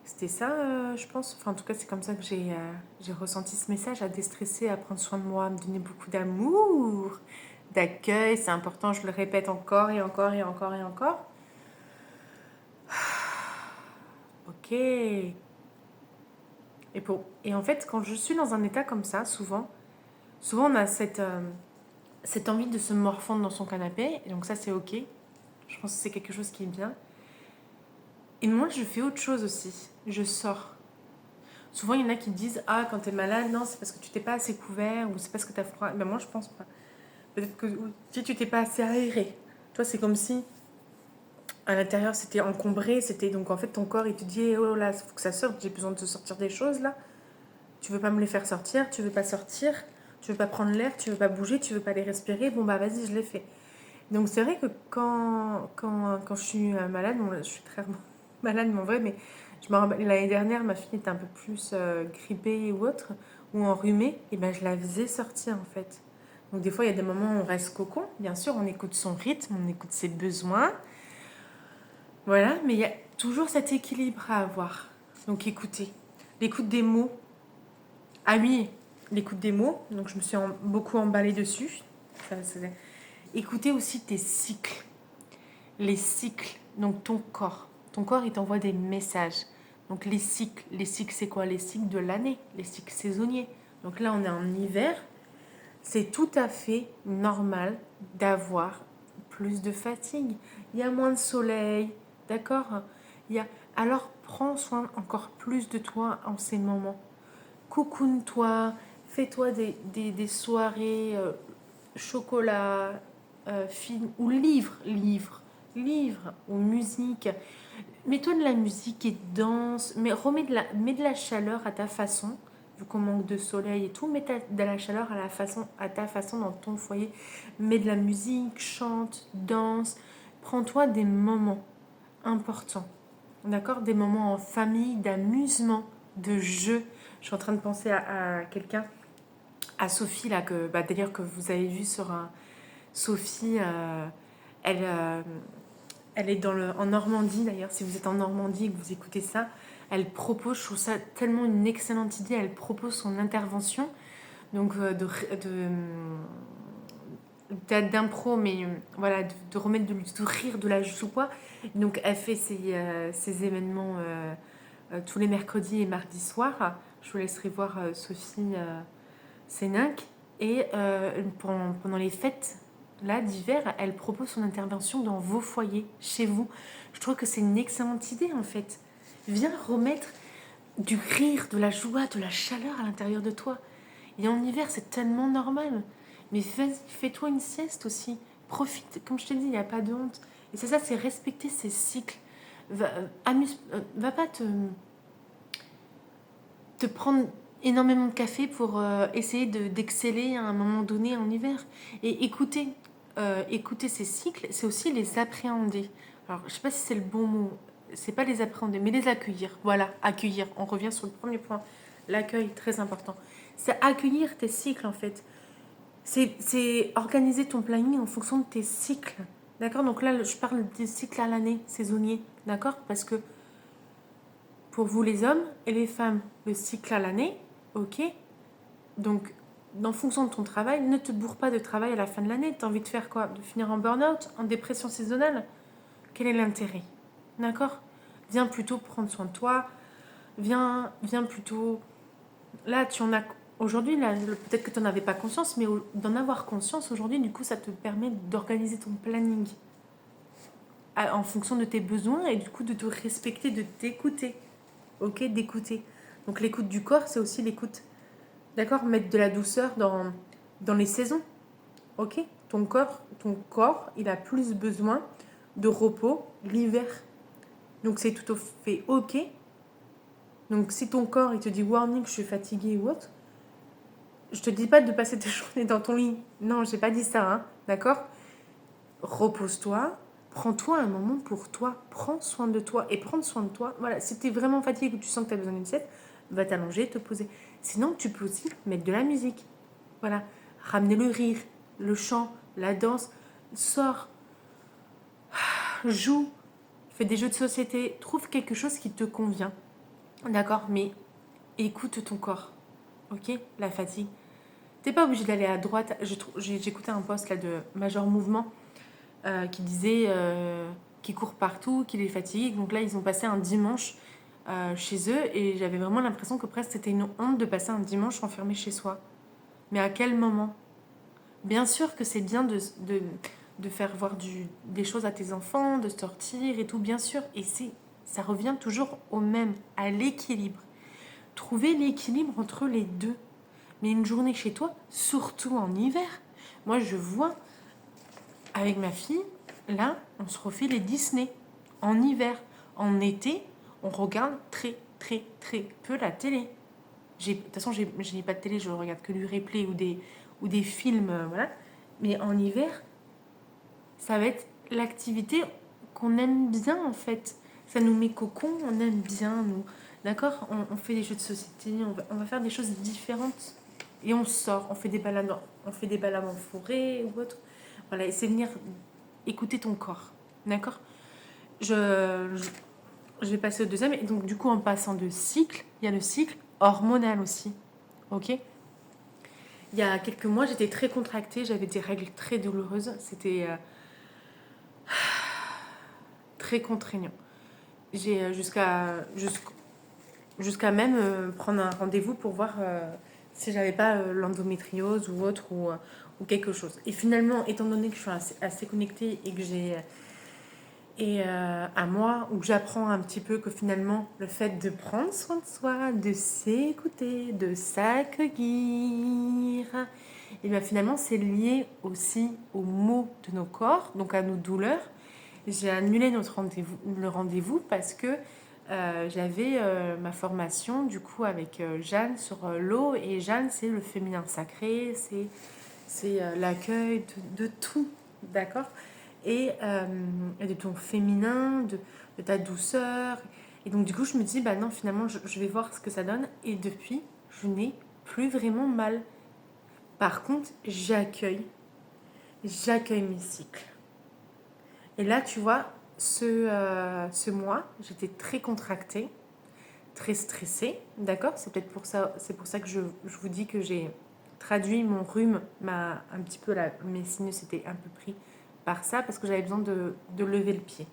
C'était ça, je pense. Enfin, en tout cas, c'est comme ça que j'ai ressenti ce message, à déstresser, à prendre soin de moi, à me donner beaucoup d'amour, d'accueil. C'est important, je le répète encore et encore et encore et encore. Ok. Et en fait, quand je suis dans un état comme ça, souvent on a cette envie de se morfondre dans son canapé. Et donc ça, c'est ok. Je pense que c'est quelque chose qui est bien. Et moi, je fais autre chose aussi. Je sors. Souvent, il y en a qui disent ah, quand t'es malade, non, c'est parce que tu t'es pas assez couvert ou c'est parce que t'as froid. Ben moi, je pense pas. Peut-être que si tu t'es pas assez aéré. Toi, c'est comme si à l'intérieur c'était encombré, c'était donc en fait ton corps il te dit oh là, il faut que ça sorte, j'ai besoin de te sortir des choses là. Tu veux pas me les faire sortir, tu veux pas sortir, tu veux pas prendre l'air, tu veux pas bouger, tu veux pas les respirer. Bon bah vas-y, je l'ai fait. Donc c'est vrai que quand je suis malade, bon, je suis très malade, mais en vrai, mais je me rappelle, l'année dernière, ma fille était un peu plus grippée ou autre, ou enrhumée, et ben je la faisais sortir en fait. Donc des fois, il y a des moments où on reste cocon, bien sûr, on écoute son rythme, on écoute ses besoins, voilà, mais il y a toujours cet équilibre à avoir. Donc écoutez, l'écoute des mots. Ah oui, l'écoute des mots, donc je me suis beaucoup emballée dessus. Écoutez aussi tes cycles. Les cycles, donc ton corps. Ton corps, il t'envoie des messages. Donc les cycles c'est quoi? Les cycles de l'année, les cycles saisonniers. Donc là, on est en hiver. C'est tout à fait normal d'avoir plus de fatigue. Il y a moins de soleil, d'accord? Alors prends soin encore plus de toi en ces moments. Cocoune-toi, fais-toi des soirées chocolat, film ou livre ou musique. Mets-toi de la musique et danse, mais mets de la chaleur à ta façon, vu qu'on manque de soleil et tout, de la chaleur à ta façon dans ton foyer. Mets de la musique, chante, danse, prends-toi des moments importants, d'accord? Des moments en famille, d'amusement, de jeu. Je suis en train de penser à quelqu'un, à Sophie, là, d'ailleurs que vous avez vu sur un... Sophie, elle, elle est en Normandie d'ailleurs. Si vous êtes en Normandie et que vous écoutez ça, elle propose, je trouve ça tellement une excellente idée, elle propose son intervention donc d'impro, mais voilà, de remettre du rire, de la joie. Donc elle fait ses événements tous les mercredis et mardis soirs. Je vous laisserai voir Sophie Sénac. Et pendant les fêtes là, d'hiver, elle propose son intervention dans vos foyers, chez vous. Je trouve que c'est une excellente idée, en fait. Viens remettre du rire, de la joie, de la chaleur à l'intérieur de toi. Et en hiver, c'est tellement normal. Mais vas-y, fais-toi une sieste aussi. Profite, comme je te dis, il n'y a pas de honte. Et c'est ça, c'est respecter ces cycles. Va pas te prendre énormément de café pour essayer d'exceller à un moment donné en hiver. Et écouter ces cycles, c'est aussi les appréhender. Alors, je sais pas si c'est le bon mot, c'est pas les appréhender, mais les accueillir. Voilà, accueillir. On revient sur le premier point. L'accueil, très important. C'est accueillir tes cycles, en fait. C'est organiser ton planning en fonction de tes cycles. D'accord? Donc là, je parle des cycles à l'année, saisonniers. D'accord? Parce que pour vous, les hommes et les femmes, le cycle à l'année, ok? Donc, en fonction de ton travail, ne te bourre pas de travail à la fin de l'année. Tu as envie de faire quoi? De finir en burn-out, en dépression saisonnale? Quel est l'intérêt? D'accord? Viens plutôt prendre soin de toi. Viens plutôt. Là, tu en as. Aujourd'hui, là, peut-être que tu n'en avais pas conscience, mais d'en avoir conscience aujourd'hui, du coup, ça te permet d'organiser ton planning en fonction de tes besoins et du coup de te respecter, de t'écouter. Ok? D'écouter. Donc, l'écoute du corps, c'est aussi l'écoute. D'accord? Mettre de la douceur dans les saisons. Ok? Ton corps, il a plus besoin de repos l'hiver. Donc, c'est tout à fait ok. Donc, si ton corps, il te dit warning, je suis fatiguée ou autre, je te dis pas de passer tes journées dans ton lit. Non, j'ai pas dit ça, hein. D'accord? Repose-toi. Prends-toi un moment pour toi. Prends soin de toi. Et prendre soin de toi, voilà, si tu es vraiment fatigué et que tu sens que tu as besoin d'une sieste, va t'allonger, te poser. Sinon, tu peux aussi mettre de la musique. Voilà. Ramener le rire, le chant, la danse. Sors, joue, fais des jeux de société. Trouve quelque chose qui te convient. D'accord? Mais écoute ton corps. Ok? La fatigue. T'es pas obligé d'aller à droite. J'écoutais un post là de Major Mouvement qui disait qu'il court partout, qu'il est fatigué. Donc là, ils ont passé un dimanche chez eux et j'avais vraiment l'impression que presque c'était une honte de passer un dimanche enfermé chez soi. Mais à quel moment? Bien sûr que c'est bien de faire voir des choses à tes enfants, de sortir et tout, bien sûr. Et ça revient toujours au même, à l'équilibre. Trouver l'équilibre entre les deux. Mais une journée chez toi, surtout en hiver. Moi, je vois avec ma fille, là, on se refait les Disney en hiver. En été, on regarde très, très, très peu la télé. De toute façon, je n'ai pas de télé, je regarde que du replay ou des films, voilà. Mais en hiver, ça va être l'activité qu'on aime bien, en fait. Ça nous met cocon, on aime bien, nous. D'accord? On fait des jeux de société, on va faire des choses différentes. Et on sort, on fait des balades en forêt ou autre. Voilà, et c'est venir écouter ton corps. D'accord? Je vais passer au deuxième. Et donc, du coup, en passant de cycle, il y a le cycle hormonal aussi. Ok? Il y a quelques mois, j'étais très contractée, j'avais des règles très douloureuses. C'était très contraignant. J'ai jusqu'à même prendre un rendez-vous pour voir si j'avais pas l'endométriose ou autre ou quelque chose. Et finalement, étant donné que je suis assez connectée et que à moi, où j'apprends un petit peu que finalement, le fait de prendre soin de soi, de s'écouter, de s'accueillir, et bien finalement, c'est lié aussi aux maux de nos corps, donc à nos douleurs. J'ai annulé le rendez-vous parce que j'avais ma formation du coup avec Jeanne sur l'eau, et Jeanne, c'est le féminin sacré, c'est l'accueil de tout, d'accord? Et de ton féminin, de ta douceur. Et donc, du coup, je me dis, bah non, finalement, je vais voir ce que ça donne. Et depuis, je n'ai plus vraiment mal. Par contre, j'accueille mes cycles. Et là, tu vois, ce mois, j'étais très contractée, très stressée, d'accord? C'est pour ça que je vous dis que j'ai traduit mon rhume, un petit peu mes sinus étaient un peu pris par ça parce que j'avais besoin de lever le pied.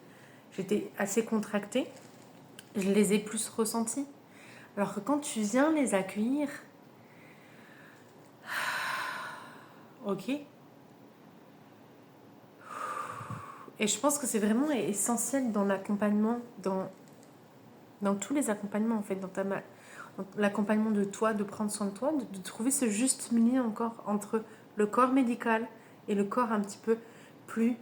J'étais assez contractée, je les ai plus ressentis. Alors que quand tu viens les accueillir, ok, Et je pense que c'est vraiment essentiel dans l'accompagnement, dans tous les accompagnements en fait, dans l'accompagnement de toi, de prendre soin de toi, de trouver ce juste milieu encore entre le corps médical et le corps un petit peu plus...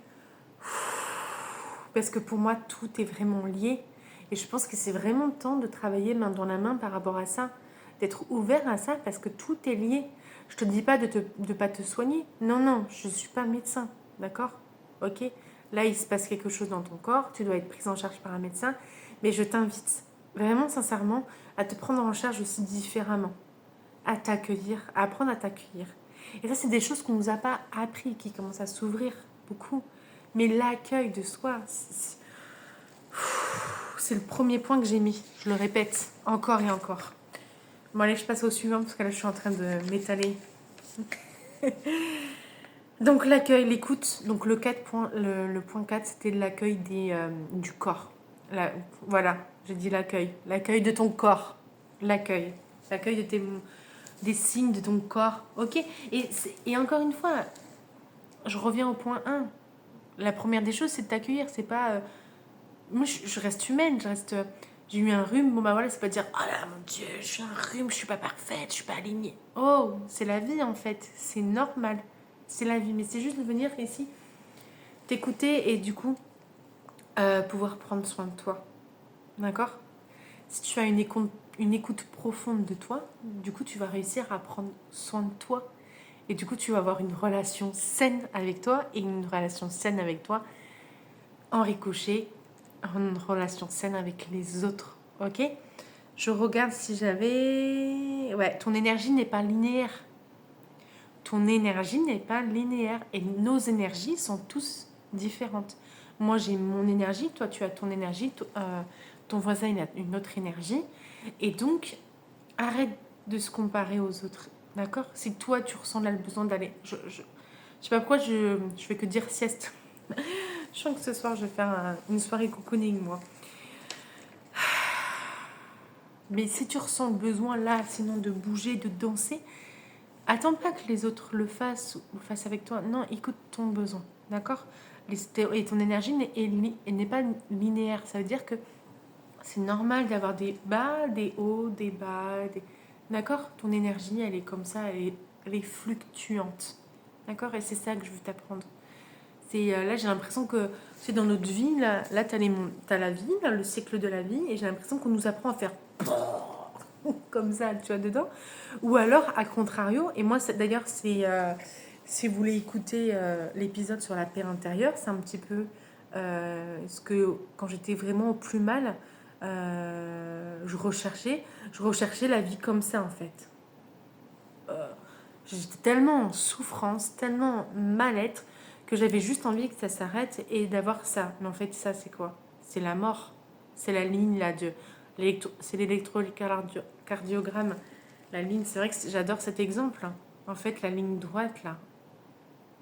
Parce que pour moi, tout est vraiment lié. Et je pense que c'est vraiment le temps de travailler main dans la main par rapport à ça, d'être ouvert à ça parce que tout est lié. Je te dis pas de ne pas te soigner. Non, non, je ne suis pas médecin. D'accord? Ok? Là, il se passe quelque chose dans ton corps. Tu dois être prise en charge par un médecin. Mais je t'invite vraiment sincèrement à te prendre en charge aussi différemment. À t'accueillir, à apprendre à t'accueillir. Et ça, c'est des choses qu'on ne nous a pas appris, qui commencent à s'ouvrir beaucoup. Mais l'accueil de soi, c'est le premier point que j'ai mis. Je le répète encore et encore. Bon, allez, je passe au suivant parce que là, je suis en train de m'étaler. Donc, l'accueil, l'écoute. Donc, le point 4, c'était l'accueil du corps. Voilà, j'ai dit l'accueil. L'accueil de ton corps. L'accueil. L'accueil des signes de ton corps. Ok. Et encore une fois, je reviens au point 1. La première des choses, c'est de t'accueillir. C'est pas. Moi, je reste humaine. J'ai eu un rhume. Bon, bah voilà, c'est pas dire oh là, mon Dieu, j'ai un rhume, je suis pas parfaite, je suis pas alignée. Oh, c'est la vie en fait. C'est normal. C'est la vie. Mais c'est juste de venir ici, t'écouter et du coup, pouvoir prendre soin de toi. D'accord? Si tu as une écoute profonde de toi, du coup, tu vas réussir à prendre soin de toi. Et du coup, tu vas avoir une relation saine avec toi et une relation saine avec toi en ricochet, une relation saine avec les autres. Ok? Je regarde si j'avais... Ouais, ton énergie n'est pas linéaire. Ton énergie n'est pas linéaire. Et nos énergies sont tous différentes. Moi, j'ai mon énergie, toi, tu as ton énergie, ton voisin, il a une autre énergie. Et donc, arrête de se comparer aux autres. D'accord? Si toi, tu ressens là le besoin d'aller... Je sais pas pourquoi je fais que dire sieste. Je sens que ce soir, je vais faire une soirée cocooning, moi. Mais si tu ressens le besoin là, sinon de bouger, de danser, attends pas que les autres le fassent ou le fassent avec toi. Non, écoute ton besoin, d'accord? Et ton énergie n'est pas linéaire. Ça veut dire que c'est normal d'avoir des bas, des hauts, des bas. D'accord? Ton énergie, elle est comme ça, elle est fluctuante. D'accord? Et c'est ça que je veux t'apprendre. Là, j'ai l'impression que c'est dans notre vie, là t'as la vie, là, le cycle de la vie, et j'ai l'impression qu'on nous apprend à faire comme ça, tu vois, dedans. Ou alors, à contrario, et moi, d'ailleurs, si vous voulez écouter l'épisode sur la paix intérieure, c'est un petit peu ce que, quand j'étais vraiment au plus mal, je recherchais la vie comme ça, en fait. J'étais tellement en souffrance, tellement mal-être, que j'avais juste envie que ça s'arrête et d'avoir ça. Mais en fait, ça, c'est quoi? C'est la mort. C'est la ligne là c'est l'électrocardiogramme. La ligne, c'est vrai que j'adore cet exemple. En fait, la ligne droite là,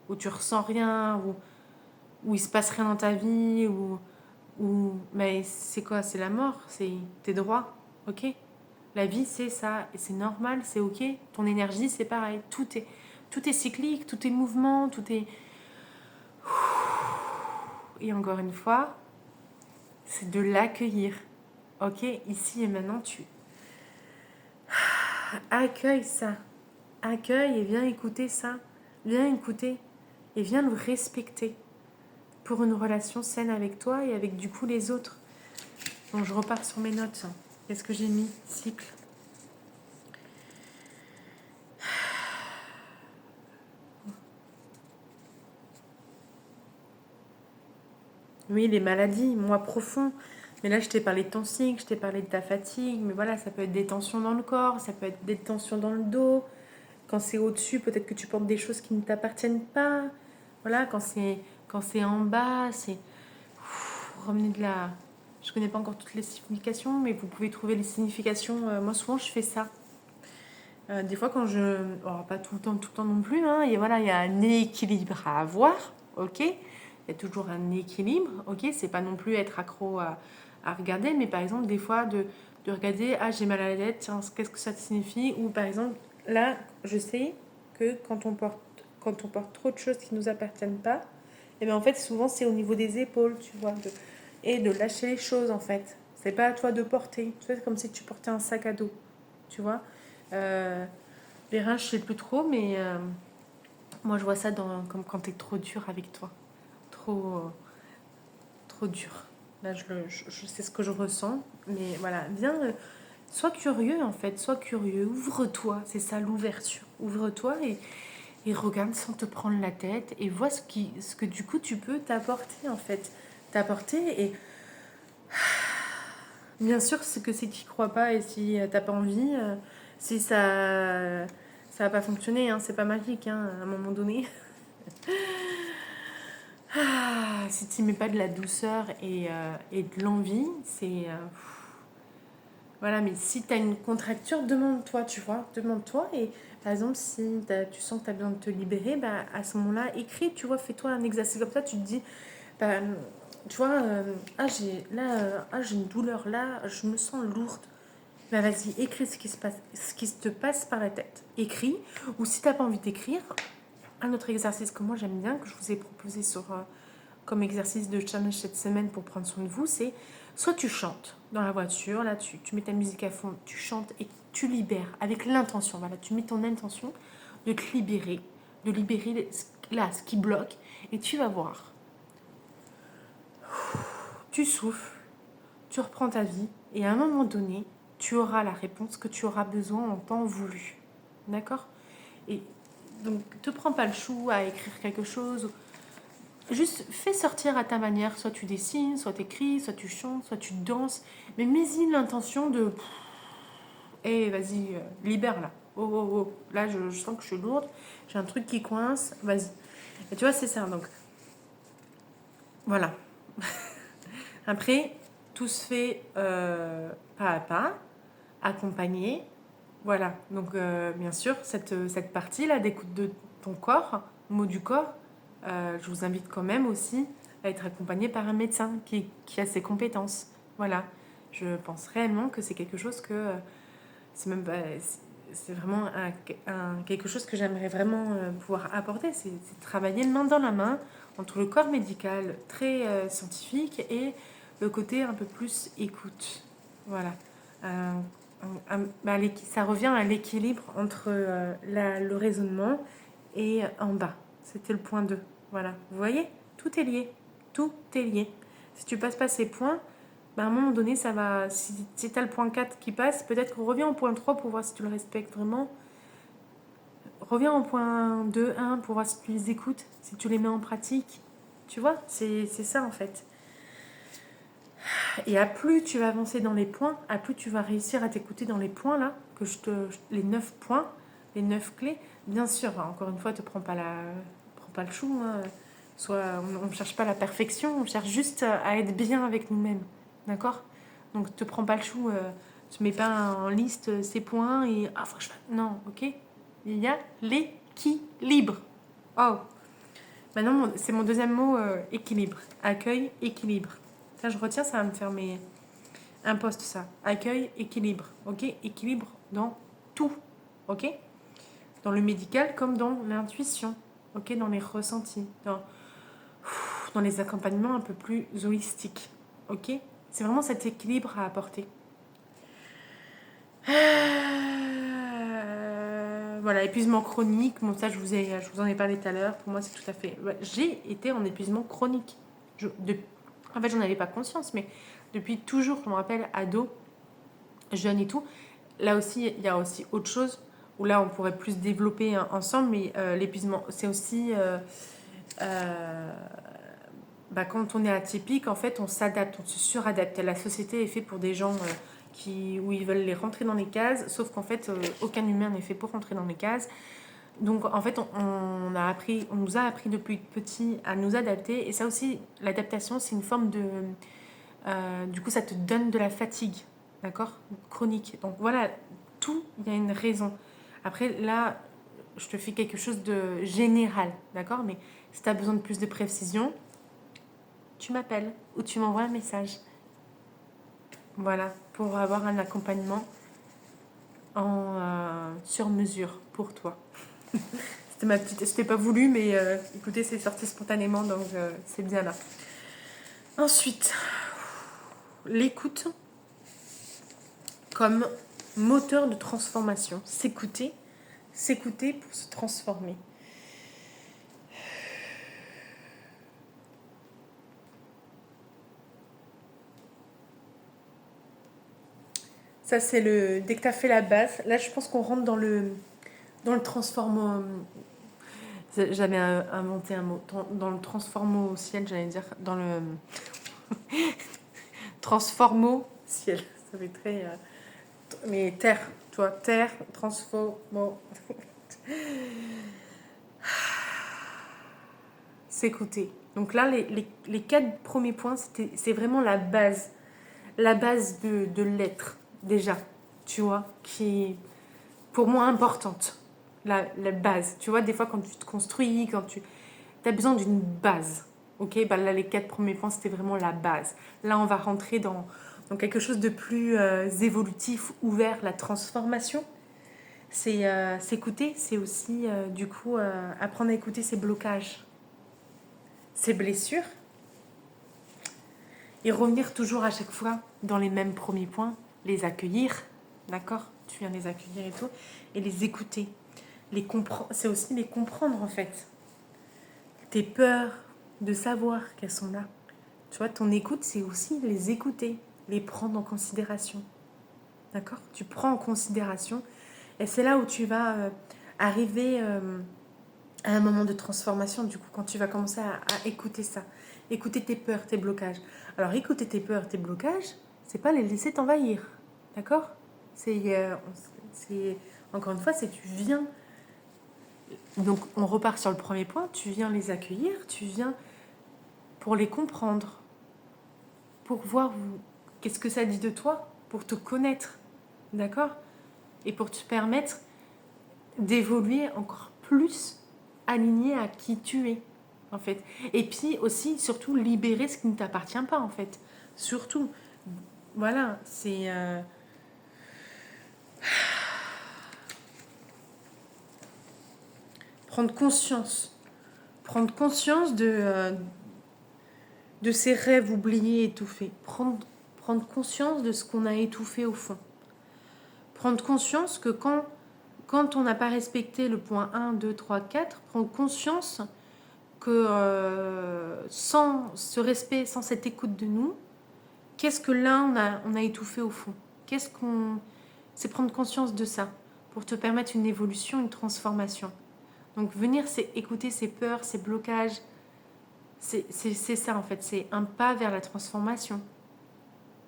où tu ressens rien, où il se passe rien dans ta vie, mais c'est quoi? C'est la mort. C'est tes droits. Ok? La vie, c'est ça. Et c'est normal, c'est ok. Ton énergie, c'est pareil. Tout est cyclique, tout est mouvement, tout est... Et encore une fois, c'est de l'accueillir. Ok? Ici et maintenant, tu accueilles ça. Accueille et viens écouter ça. Viens écouter et viens le respecter pour une relation saine avec toi et avec du coup les autres. Donc je repars sur mes notes. Qu'est-ce que j'ai mis? Cycle. Oui, les maladies, moi profond. Mais là, je t'ai parlé de ton cycle, je t'ai parlé de ta fatigue. Mais voilà, ça peut être des tensions dans le corps, ça peut être des tensions dans le dos. Quand c'est au-dessus, peut-être que tu portes des choses qui ne t'appartiennent pas. Voilà, quand c'est en bas, c'est... Revenez de la... Je connais pas encore toutes les significations, mais vous pouvez trouver les significations. Moi, souvent, je fais ça. Des fois, quand je... Oh, pas tout le temps non plus. Hein, et voilà, il y a un équilibre à avoir. Ok? Il y a toujours un équilibre. Ok? C'est pas non plus être accro à regarder, mais par exemple, des fois, de regarder, ah, j'ai mal à la tête, tiens, qu'est-ce que ça signifie? Ou par exemple, là, je sais que quand on porte trop de choses qui ne nous appartiennent pas, Et bien en fait, souvent, c'est au niveau des épaules, tu vois, et de lâcher les choses, en fait. C'est pas à toi de porter. Tu vois, c'est comme si tu portais un sac à dos, tu vois. Euh, les reins, je sais plus trop, mais moi, je vois ça comme quand t'es trop dur avec toi. Trop dur. Là, je sais ce que je ressens, mais voilà, viens, sois curieux en fait, sois curieux, ouvre-toi, c'est ça l'ouverture. Ouvre-toi et regarde sans te prendre la tête et vois ce que du coup tu peux t'apporter en fait. T'apporter et bien sûr ce que si tu crois pas et si t'as pas envie, si ça va pas fonctionner, hein, c'est pas magique hein, à un moment donné. Ah, si tu mets pas de la douceur et de l'envie, c'est voilà, mais si tu as une contracture, demande-toi, tu vois, demande-toi. Et par exemple, si tu sens que tu as besoin de te libérer, bah, à ce moment-là, écris, tu vois, fais-toi un exercice comme ça, tu te dis, bah, tu vois, j'ai une douleur là, je me sens lourde. Bah vas-y, écris ce qui te passe par la tête. Écris, ou si tu n'as pas envie d'écrire, un autre exercice que moi j'aime bien, que je vous ai proposé comme exercice de challenge cette semaine pour prendre soin de vous, c'est soit tu chantes dans la voiture, là tu mets ta musique à fond, tu chantes et tu libères avec l'intention, voilà, tu mets ton intention de libérer là ce qui bloque et tu vas voir. Tu souffles, tu reprends ta vie et à un moment donné, tu auras la réponse que tu auras besoin en temps voulu. D'accord? Et donc, te prends pas le chou à écrire quelque chose. Juste fais sortir à ta manière. Soit tu dessines, soit tu écris, soit tu chantes, soit tu danses. Mais mets-y l'intention de. Eh, vas-y, libère là. Oh, oh, oh. Là, je sens que je suis lourde. J'ai un truc qui coince. Vas-y. Et tu vois, c'est ça. Donc, voilà. Après, tout se fait pas à pas, accompagné. Voilà. Donc, bien sûr, cette partie-là d'écoute de ton corps, mot du corps, je vous invite quand même aussi à être accompagné par un médecin qui a ses compétences. Voilà. Je pense réellement que c'est quelque chose que c'est même pas, c'est vraiment quelque chose que j'aimerais vraiment pouvoir apporter. C'est travailler main dans la main entre le corps médical très scientifique et le côté un peu plus écoute. Voilà. Ça revient à l'équilibre entre le raisonnement et en bas. C'était le point 2. Voilà. Vous voyez? Tout est lié. Tout est lié. Si tu passes pas ces points, bah, à un moment donné, ça va. Si tu as le point 4 qui passe, peut-être qu'on revient au point 3 pour voir si tu le respectes vraiment. Reviens au point 2, 1 pour voir si tu les écoutes, si tu les mets en pratique. Tu vois, c'est ça en fait. Et à plus tu vas avancer dans les points, à plus tu vas réussir à t'écouter dans les points là, les 9 points, les 9 clés. Bien sûr, encore une fois, prends pas le chou. Hein. On ne cherche pas la perfection, on cherche juste à être bien avec nous-mêmes. D'accord? Donc, te prends pas le chou, tu mets pas en liste ces points et. Ah, franchement, non, ok? Il y a l'équilibre. Oh! Maintenant, c'est mon deuxième mot, équilibre. Accueil, équilibre. Ça, je retiens, ça va me faire un poste, ça. Accueil, équilibre. Ok? Équilibre dans tout. Ok? Dans le médical comme dans l'intuition. Ok? Dans les ressentis. Dans les accompagnements un peu plus holistiques. Ok? C'est vraiment cet équilibre à apporter. Voilà, épuisement chronique. Bon, ça, je vous en ai parlé tout à l'heure. Pour moi, c'est tout à fait. Ouais, j'ai été en épuisement chronique. En fait, j'en avais pas conscience, mais depuis toujours, je me rappelle, ado, jeune et tout. Là aussi, il y a aussi autre chose où là, on pourrait plus développer ensemble, mais l'épuisement, c'est aussi. Quand on est atypique, en fait, on s'adapte, on se suradapte. La société est faite pour des gens où ils veulent les rentrer dans les cases, sauf qu'en fait, aucun humain n'est fait pour rentrer dans les cases. Donc, en fait, on nous a appris depuis petit à nous adapter. Et ça aussi, l'adaptation, c'est une forme de. Du coup, ça te donne de la fatigue, d'accord? Chronique. Donc, voilà, tout, il y a une raison. Après, là, je te fais quelque chose de général, d'accord? Mais si tu as besoin de plus de précision, tu m'appelles ou tu m'envoies un message. Voilà, pour avoir un accompagnement sur mesure pour toi. C'était C'était pas voulu, mais écoutez, c'est sorti spontanément, donc c'est bien là. Ensuite, l'écoute comme moteur de transformation. S'écouter pour se transformer. Ça, c'est le... Dès que tu as fait la base, là, je pense qu'on rentre dans le transformo... J'avais inventé un mot. Dans le transformo ciel, j'allais dire. Dans le... transformo ciel. Ça fait très... mais terre, toi. Terre, transformo... S'écouter. Donc là, les 4 premiers points, c'est vraiment la base. La base de l'être, déjà. Tu vois, qui est pour moi importante. La base. Tu vois, des fois, quand tu te construis, quand tu as besoin d'une base. Ok, bah là, les 4 premiers points, c'était vraiment la base. Là, on va rentrer dans quelque chose de plus évolutif, ouvert, la transformation. C'est s'écouter, c'est aussi, du coup, apprendre à écouter ses blocages, ses blessures, et revenir toujours à chaque fois dans les mêmes premiers points, les accueillir, d'accord? Tu viens les accueillir et tout, et les écouter. C'est aussi les comprendre, en fait. Tes peurs, de savoir qu'elles sont là. Tu vois, ton écoute, c'est aussi les écouter, les prendre en considération. D'accord? Tu prends en considération, et c'est là où tu vas arriver à un moment de transformation, du coup, quand tu vas commencer à écouter ça. Écouter tes peurs, tes blocages. Alors, écouter tes peurs, tes blocages, c'est pas les laisser t'envahir. D'accord? Encore une fois, c'est tu viens. Donc, on repart sur le premier point. Tu viens les accueillir, tu viens pour les comprendre, pour voir qu'est-ce que ça dit de toi, pour te connaître. D'accord? Et pour te permettre d'évoluer encore plus aligné à qui tu es, en fait. Et puis aussi, surtout, libérer ce qui ne t'appartient pas, en fait. Surtout, voilà, c'est... prendre conscience. Prendre conscience de ces rêves oubliés, étouffés. Prendre conscience de ce qu'on a étouffé au fond. Prendre conscience que quand on n'a pas respecté le point 1, 2, 3, 4, prendre conscience que sans ce respect, sans cette écoute de nous, qu'est-ce que là on a étouffé au fond? C'est prendre conscience de ça pour te permettre une évolution, une transformation. Donc venir, c'est écouter ses peurs, ses blocages. C'est ça en fait, c'est un pas vers la transformation.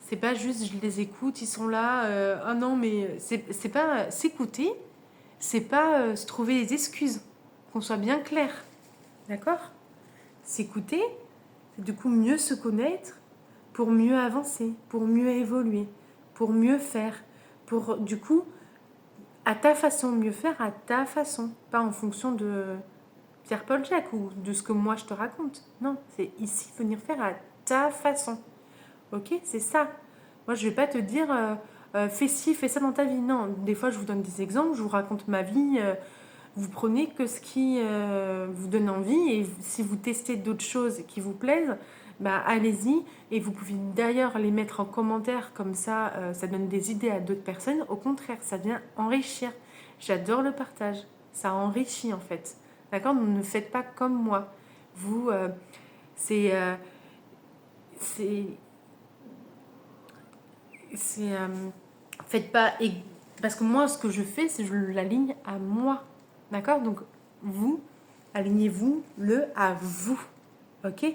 C'est pas juste je les écoute, ils sont là, ah non mais c'est pas s'écouter, c'est pas se trouver des excuses, qu'on soit bien clair, d'accord? S'écouter, c'est du coup mieux se connaître pour mieux avancer, pour mieux évoluer, pour mieux faire, pour du coup à ta façon, mieux faire à ta façon, pas en fonction de Pierre-Paul Jacques ou de ce que moi je te raconte. Non, c'est ici venir faire à ta façon. Ok, c'est ça. Moi, je vais pas te dire fais ci, fais ça dans ta vie. Non, des fois, je vous donne des exemples, je vous raconte ma vie. Vous prenez que ce qui vous donne envie et si vous testez d'autres choses qui vous plaisent, bah, allez-y. Et vous pouvez d'ailleurs les mettre en commentaire, comme ça, ça donne des idées à d'autres personnes. Au contraire, ça vient enrichir. J'adore le partage. Ça enrichit en fait. D'accord? Ne faites pas comme moi. Vous, c'est... faites pas... Parce que moi, ce que je fais, c'est que je l'aligne à moi. D'accord? Donc, vous, alignez-vous le à vous. Ok?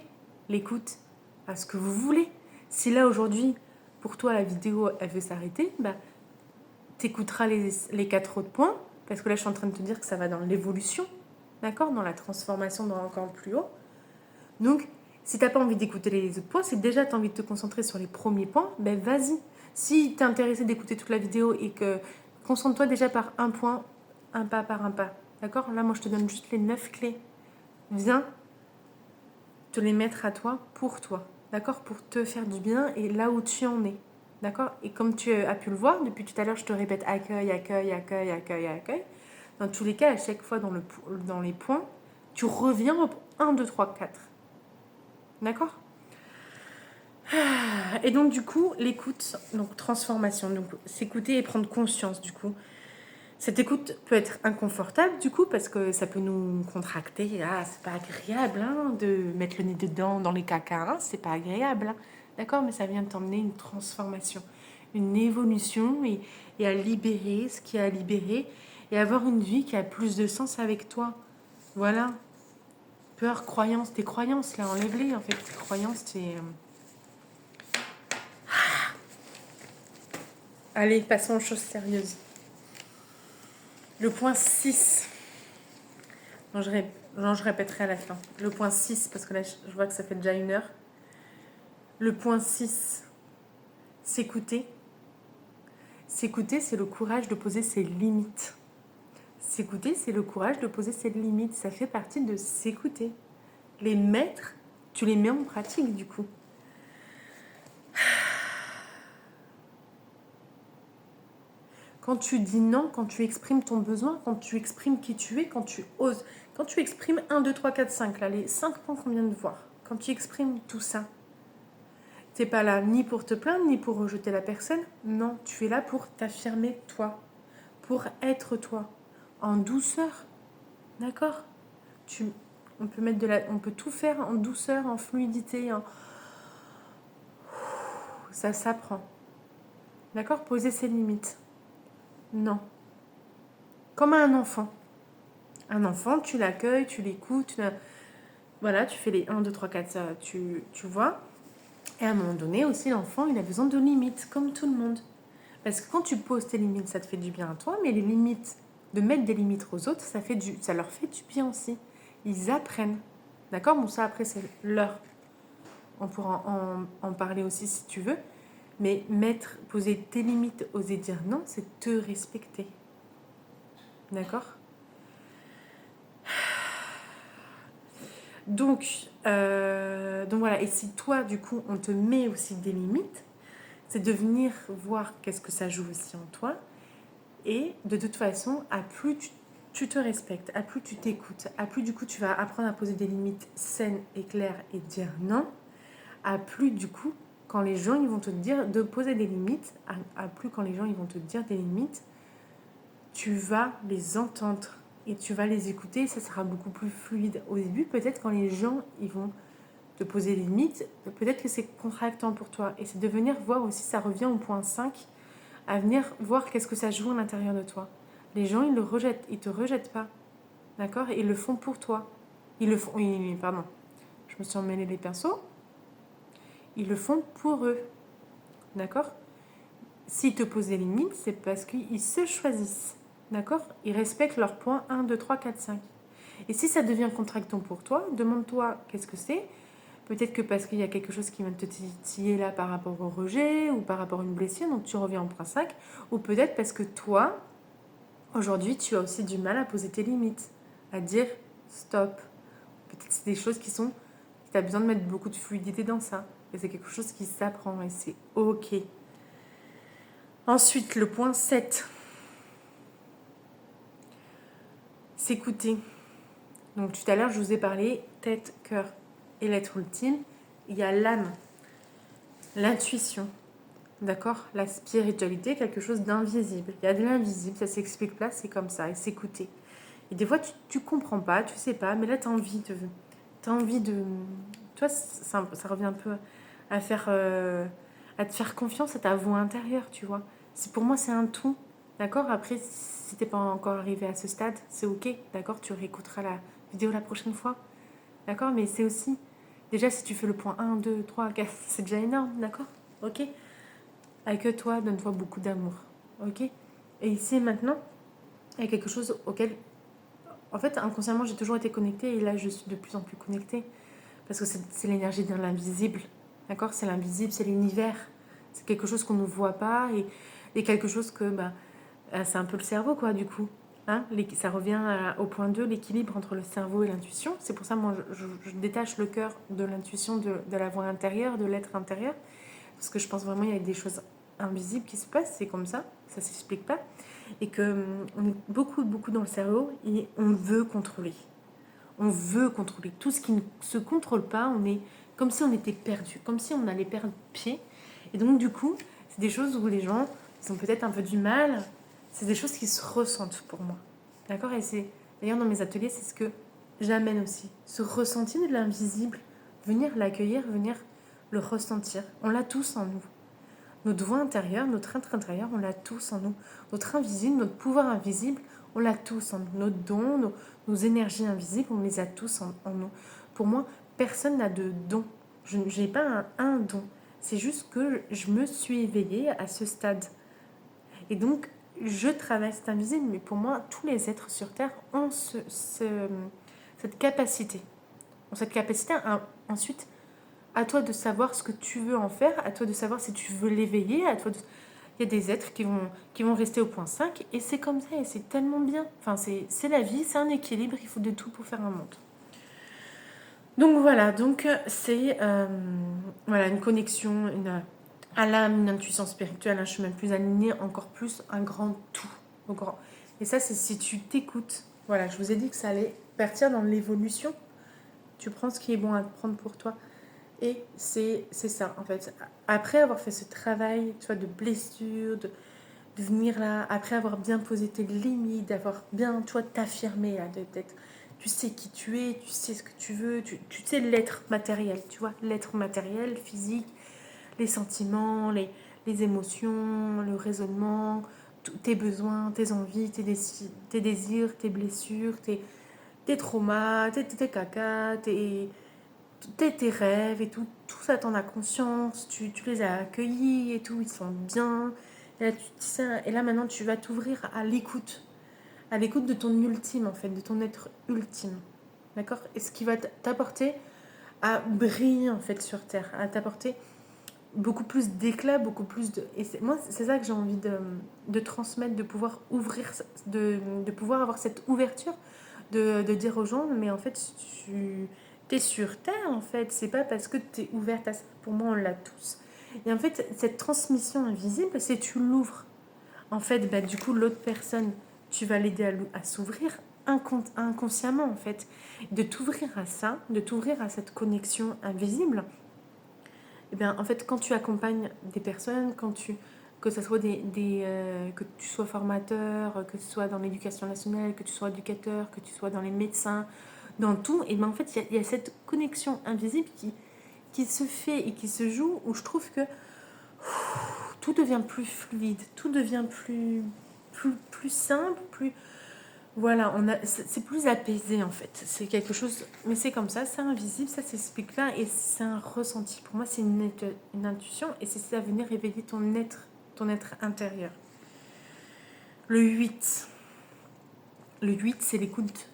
L'écoute à ce que vous voulez. Si là, aujourd'hui, pour toi, la vidéo, elle veut s'arrêter, bah, t'écouteras les 4 autres points. Parce que là, je suis en train de te dire que ça va dans l'évolution. D'accord? Dans la transformation, dans encore plus haut. Donc, si t'as pas envie d'écouter les autres points, si déjà tu as envie de te concentrer sur les premiers points, ben vas-y. Si tu es intéressé d'écouter toute la vidéo et que concentre-toi déjà par un point, un pas par un pas. D'accord? Là, moi, je te donne juste les 9 clés. Viens te les mettre à toi, pour toi. D'accord? Pour te faire du bien et là où tu en es. D'accord? Et comme tu as pu le voir, depuis tout à l'heure, je te répète accueil, accueil, accueil, accueil, accueil. Dans tous les cas, à chaque fois dans les points, tu reviens au 1, 2, 3, 4. D'accord? Et donc du coup, l'écoute, donc transformation, donc s'écouter et prendre conscience du coup. Cette écoute peut être inconfortable du coup parce que ça peut nous contracter. Ah, c'est pas agréable hein, de mettre le nez dedans dans les caca, hein, c'est pas agréable. Hein. D'accord, mais ça vient t'emmener une transformation, une évolution et à libérer ce qui est à libérer et avoir une vie qui a plus de sens avec toi. Voilà. Peur, croyance, tes croyances là, enlève-les en fait. Tes croyances, c'est... Allez, passons aux choses sérieuses. Le point 6. Non, je répéterai à la fin. Le point 6, parce que là, je vois que ça fait déjà 1 heure. Le point 6, s'écouter. S'écouter, c'est le courage de poser ses limites. S'écouter, c'est le courage de poser ses limites. Ça fait partie de s'écouter. Les mettre, tu les mets en pratique du coup. Quand tu dis non, quand tu exprimes ton besoin, quand tu exprimes qui tu es, quand tu oses, quand tu exprimes 1, 2, 3, 4, 5, là, les 5 points qu'on vient de voir, quand tu exprimes tout ça, t'es pas là ni pour te plaindre, ni pour rejeter la personne. Non, tu es là pour t'affirmer toi, pour être toi, en douceur. D'accord? On peut tout faire en douceur, en fluidité. Ça s'apprend. D'accord? Poser ses limites. Non. Comme un enfant. Un enfant, tu l'accueilles, tu l'écoutes. Voilà, tu fais les 1, 2, 3, 4, ça, tu vois. Et à un moment donné aussi, l'enfant, il a besoin de limites, comme tout le monde. Parce que quand tu poses tes limites, ça te fait du bien à toi, mais les limites, de mettre des limites aux autres, ça leur fait du bien aussi. Ils apprennent. D'accord? Bon, ça, après, c'est leur. On pourra en parler aussi si tu veux. Mais poser tes limites, oser dire non, c'est te respecter. D'accord? Donc voilà. Et si toi, du coup, on te met aussi des limites, c'est de venir voir qu'est-ce que ça joue aussi en toi. Et de toute façon, à plus tu te respectes, à plus tu t'écoutes, à plus du coup tu vas apprendre à poser des limites saines et claires et dire non, à plus du coup, quand les gens ils vont te dire de poser des limites, à plus quand les gens ils vont te dire des limites, tu vas les entendre et tu vas les écouter et ça sera beaucoup plus fluide. Au début, peut-être quand les gens ils vont te poser des limites, peut-être que c'est contractant pour toi. Et c'est de venir voir aussi, ça revient au point 5, à venir voir qu'est-ce que ça joue à l'intérieur de toi. Les gens, ils le rejettent, ils te rejettent pas. D'accord? Ils le font pour toi. Ils le font. Pardon, je me suis emmêlé les pinceaux. Ils le font pour eux. D'accord? S'ils te posent des limites, c'est parce qu'ils se choisissent. D'accord? Ils respectent leurs points 1, 2, 3, 4, 5. Et si ça devient contractant pour toi, demande-toi qu'est-ce que c'est. Peut-être que parce qu'il y a quelque chose qui vient de te titiller là par rapport au rejet ou par rapport à une blessure, donc tu reviens en point 5. Ou peut-être parce que toi, aujourd'hui, tu as aussi du mal à poser tes limites, à dire stop. Peut-être que c'est des choses qui sont... Tu as besoin de mettre beaucoup de fluidité dans ça. Et c'est quelque chose qui s'apprend et c'est ok. Ensuite, le point 7. S'écouter. Donc tout à l'heure, je vous ai parlé tête, cœur et l'être ultime. Il y a l'âme, l'intuition. D'accord? La spiritualité, quelque chose d'invisible. Il y a de l'invisible, ça s'explique pas, c'est comme ça, et s'écouter. Et des fois, tu comprends pas, tu sais pas, mais là, tu as envie de... T'as envie de... Toi, ça revient un peu à te faire confiance à ta voix intérieure, tu vois. Pour moi, c'est un tout. D'accord? Après, si t'es pas encore arrivé à ce stade, c'est ok. D'accord? Tu réécouteras la vidéo la prochaine fois. D'accord? Mais c'est aussi... Déjà, si tu fais le point 1, 2, 3, 4, c'est déjà énorme. D'accord? Ok? Accueille-toi, donne-toi beaucoup d'amour. Ok? Et ici et maintenant, il y a quelque chose auquel... En fait, inconsciemment, j'ai toujours été connectée et là, je suis de plus en plus connectée. Parce que c'est l'énergie de l'invisible. D'accord? C'est l'invisible, c'est l'univers. C'est quelque chose qu'on ne voit pas et quelque chose que... c'est un peu le cerveau, quoi, du coup. Hein? Ça revient au point 2, l'équilibre entre le cerveau et l'intuition. C'est pour ça, moi, je détache le cœur de l'intuition, de la voix intérieure, de l'être intérieur. Parce que je pense vraiment qu'il y a des choses invisible qui se passe, c'est comme ça s'explique pas. Et que on est beaucoup dans le cerveau et on veut contrôler. On veut contrôler. Tout ce qui ne se contrôle pas, on est comme si on était perdu, comme si on allait perdre pied. Et donc du coup, c'est des choses où les gens, ils ont peut-être un peu du mal. C'est des choses qui se ressentent pour moi. D'accord. Et c'est d'ailleurs dans mes ateliers, c'est ce que j'amène aussi. Ce ressenti de l'invisible, venir l'accueillir, venir le ressentir. On l'a tous en nous. Notre voix intérieure, notre être intérieur, on l'a tous en nous. Notre invisible, notre pouvoir invisible, on l'a tous en nous. Nos dons, nos énergies invisibles, on les a tous en nous. Pour moi, personne n'a de don. Je n'ai pas un don. C'est juste que je me suis éveillée à ce stade. Et donc, je travaille cet invisible, mais pour moi, tous les êtres sur Terre ont cette capacité. Ont cette capacité à ensuite, à toi de savoir ce que tu veux en faire, à toi de savoir si tu veux l'éveiller, à toi de... Il y a des êtres qui vont rester au point 5 et c'est comme ça et c'est tellement bien. Enfin, c'est la vie, c'est un équilibre, il faut de tout pour faire un monde. Donc voilà, donc c'est voilà, une connexion à l'âme, une intuition spirituelle, un chemin plus aligné, encore plus un grand tout. Et ça, c'est si tu t'écoutes. Voilà, je vous ai dit que ça allait partir dans l'évolution. Tu prends ce qui est bon à prendre pour toi. Et c'est ça, en fait. Après avoir fait ce travail, tu vois, de blessure, de venir là, après avoir bien posé tes limites, d'avoir bien, tu vois, t'affirmer, là, d'être... Tu sais qui tu es, tu sais ce que tu veux, tu sais l'être matériel, tu vois, l'être matériel, physique, les sentiments, les émotions, le raisonnement, tes besoins, tes envies, tes désirs, tes blessures, tes traumas, tes cacas, tes rêves et tout ça, t'en as conscience, tu les as accueillis et tout, ils sont bien. Et là maintenant, tu vas t'ouvrir à l'écoute de ton ultime en fait, de ton être ultime. D'accord. Et ce qui va t'apporter à briller en fait sur Terre, à t'apporter beaucoup plus d'éclat, beaucoup plus de... Et moi, c'est ça que j'ai envie de transmettre, de pouvoir ouvrir, de pouvoir avoir cette ouverture, de dire aux gens, mais en fait, tu es sur Terre, en fait. C'est pas parce que tu es ouverte à ça. Pour moi, on l'a tous. Et en fait, cette transmission invisible, c'est tu l'ouvres. En fait, bah, du coup, l'autre personne, tu vas l'aider à s'ouvrir inconsciemment, en fait. De t'ouvrir à ça, de t'ouvrir à cette connexion invisible. Et bien, en fait, quand tu accompagnes des personnes, que ce soit que tu sois formateur, que tu sois dans l'éducation nationale, que tu sois éducateur, que tu sois dans les médecins, dans tout, et bien en fait, il y a cette connexion invisible qui se fait et qui se joue, où je trouve que tout devient plus fluide, tout devient plus simple, plus... Voilà, c'est plus apaisé en fait. C'est quelque chose, mais c'est comme ça, c'est invisible, ça s'explique pas et c'est un ressenti. Pour moi, c'est une intuition et c'est ça venir réveiller ton être intérieur. Le 8. Le 8, c'est l'écoute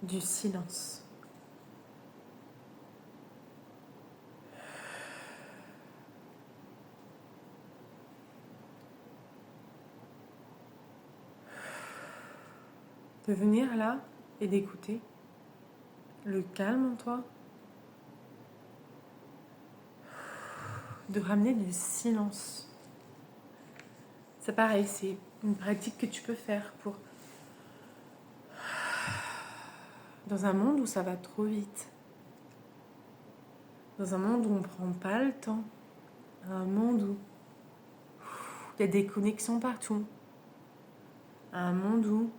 du silence. De venir là et d'écouter le calme en toi. De ramener du silence. C'est pareil, c'est une pratique que tu peux faire pour... Dans un monde où ça va trop vite. Dans un monde où on ne prend pas le temps. Un monde où il y a des connexions partout. Un monde où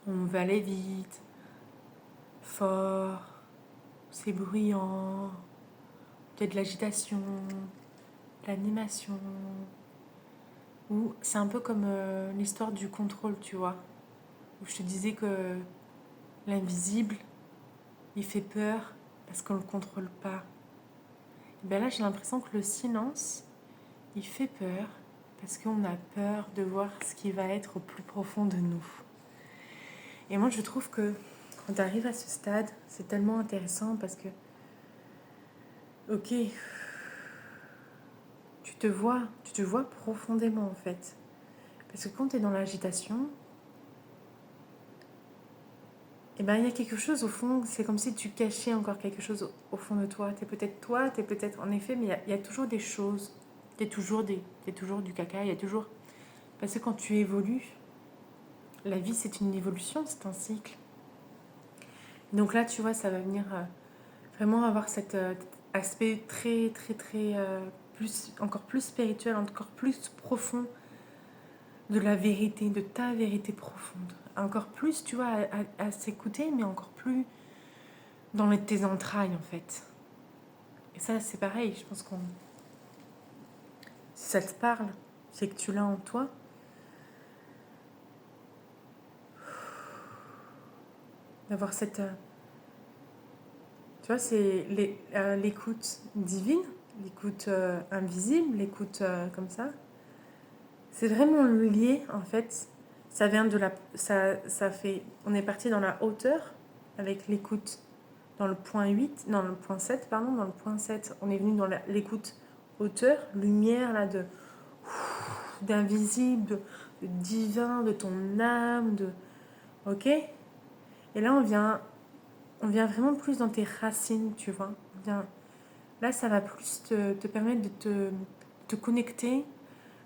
on va aller vite, fort, c'est bruyant, il y a de l'agitation, de l'animation. Ou c'est un peu comme l'histoire du contrôle, tu vois. Où je te disais que l'invisible, il fait peur parce qu'on ne le contrôle pas. Et bien là, j'ai l'impression que le silence, il fait peur parce qu'on a peur de voir ce qui va être au plus profond de nous. Et moi, je trouve que quand tu arrives à ce stade, c'est tellement intéressant parce que, ok, tu te vois profondément en fait. Parce que quand tu es dans l'agitation, et ben il y a quelque chose au fond, c'est comme si tu cachais encore quelque chose au fond de toi. T'es peut-être en effet, mais il y a toujours des choses. Il y a toujours du caca, il y a toujours... Parce que quand tu évolues, la vie c'est une évolution, c'est un cycle. Donc là, tu vois, ça va venir vraiment avoir cet aspect très, très, très... encore plus spirituel, encore plus profond de la vérité, de ta vérité profonde. Encore plus, tu vois, à s'écouter, mais encore plus dans tes entrailles, en fait. Et ça, c'est pareil, je pense qu'on... Si ça te parle, c'est que tu l'as en toi. D'avoir cette... tu vois, c'est l'écoute divine, l'écoute invisible, l'écoute comme ça. C'est vraiment lié, en fait. Ça vient de la... Ça fait... On est parti dans la hauteur avec l'écoute dans le point 8, non, le point 7, pardon, dans le point 7, on est venu dans l'écoute hauteur, lumière, là, d'invisible, de divin, de ton âme, de... Ok. Et là, on vient vraiment plus dans tes racines, tu vois. Là, ça va plus te permettre de te connecter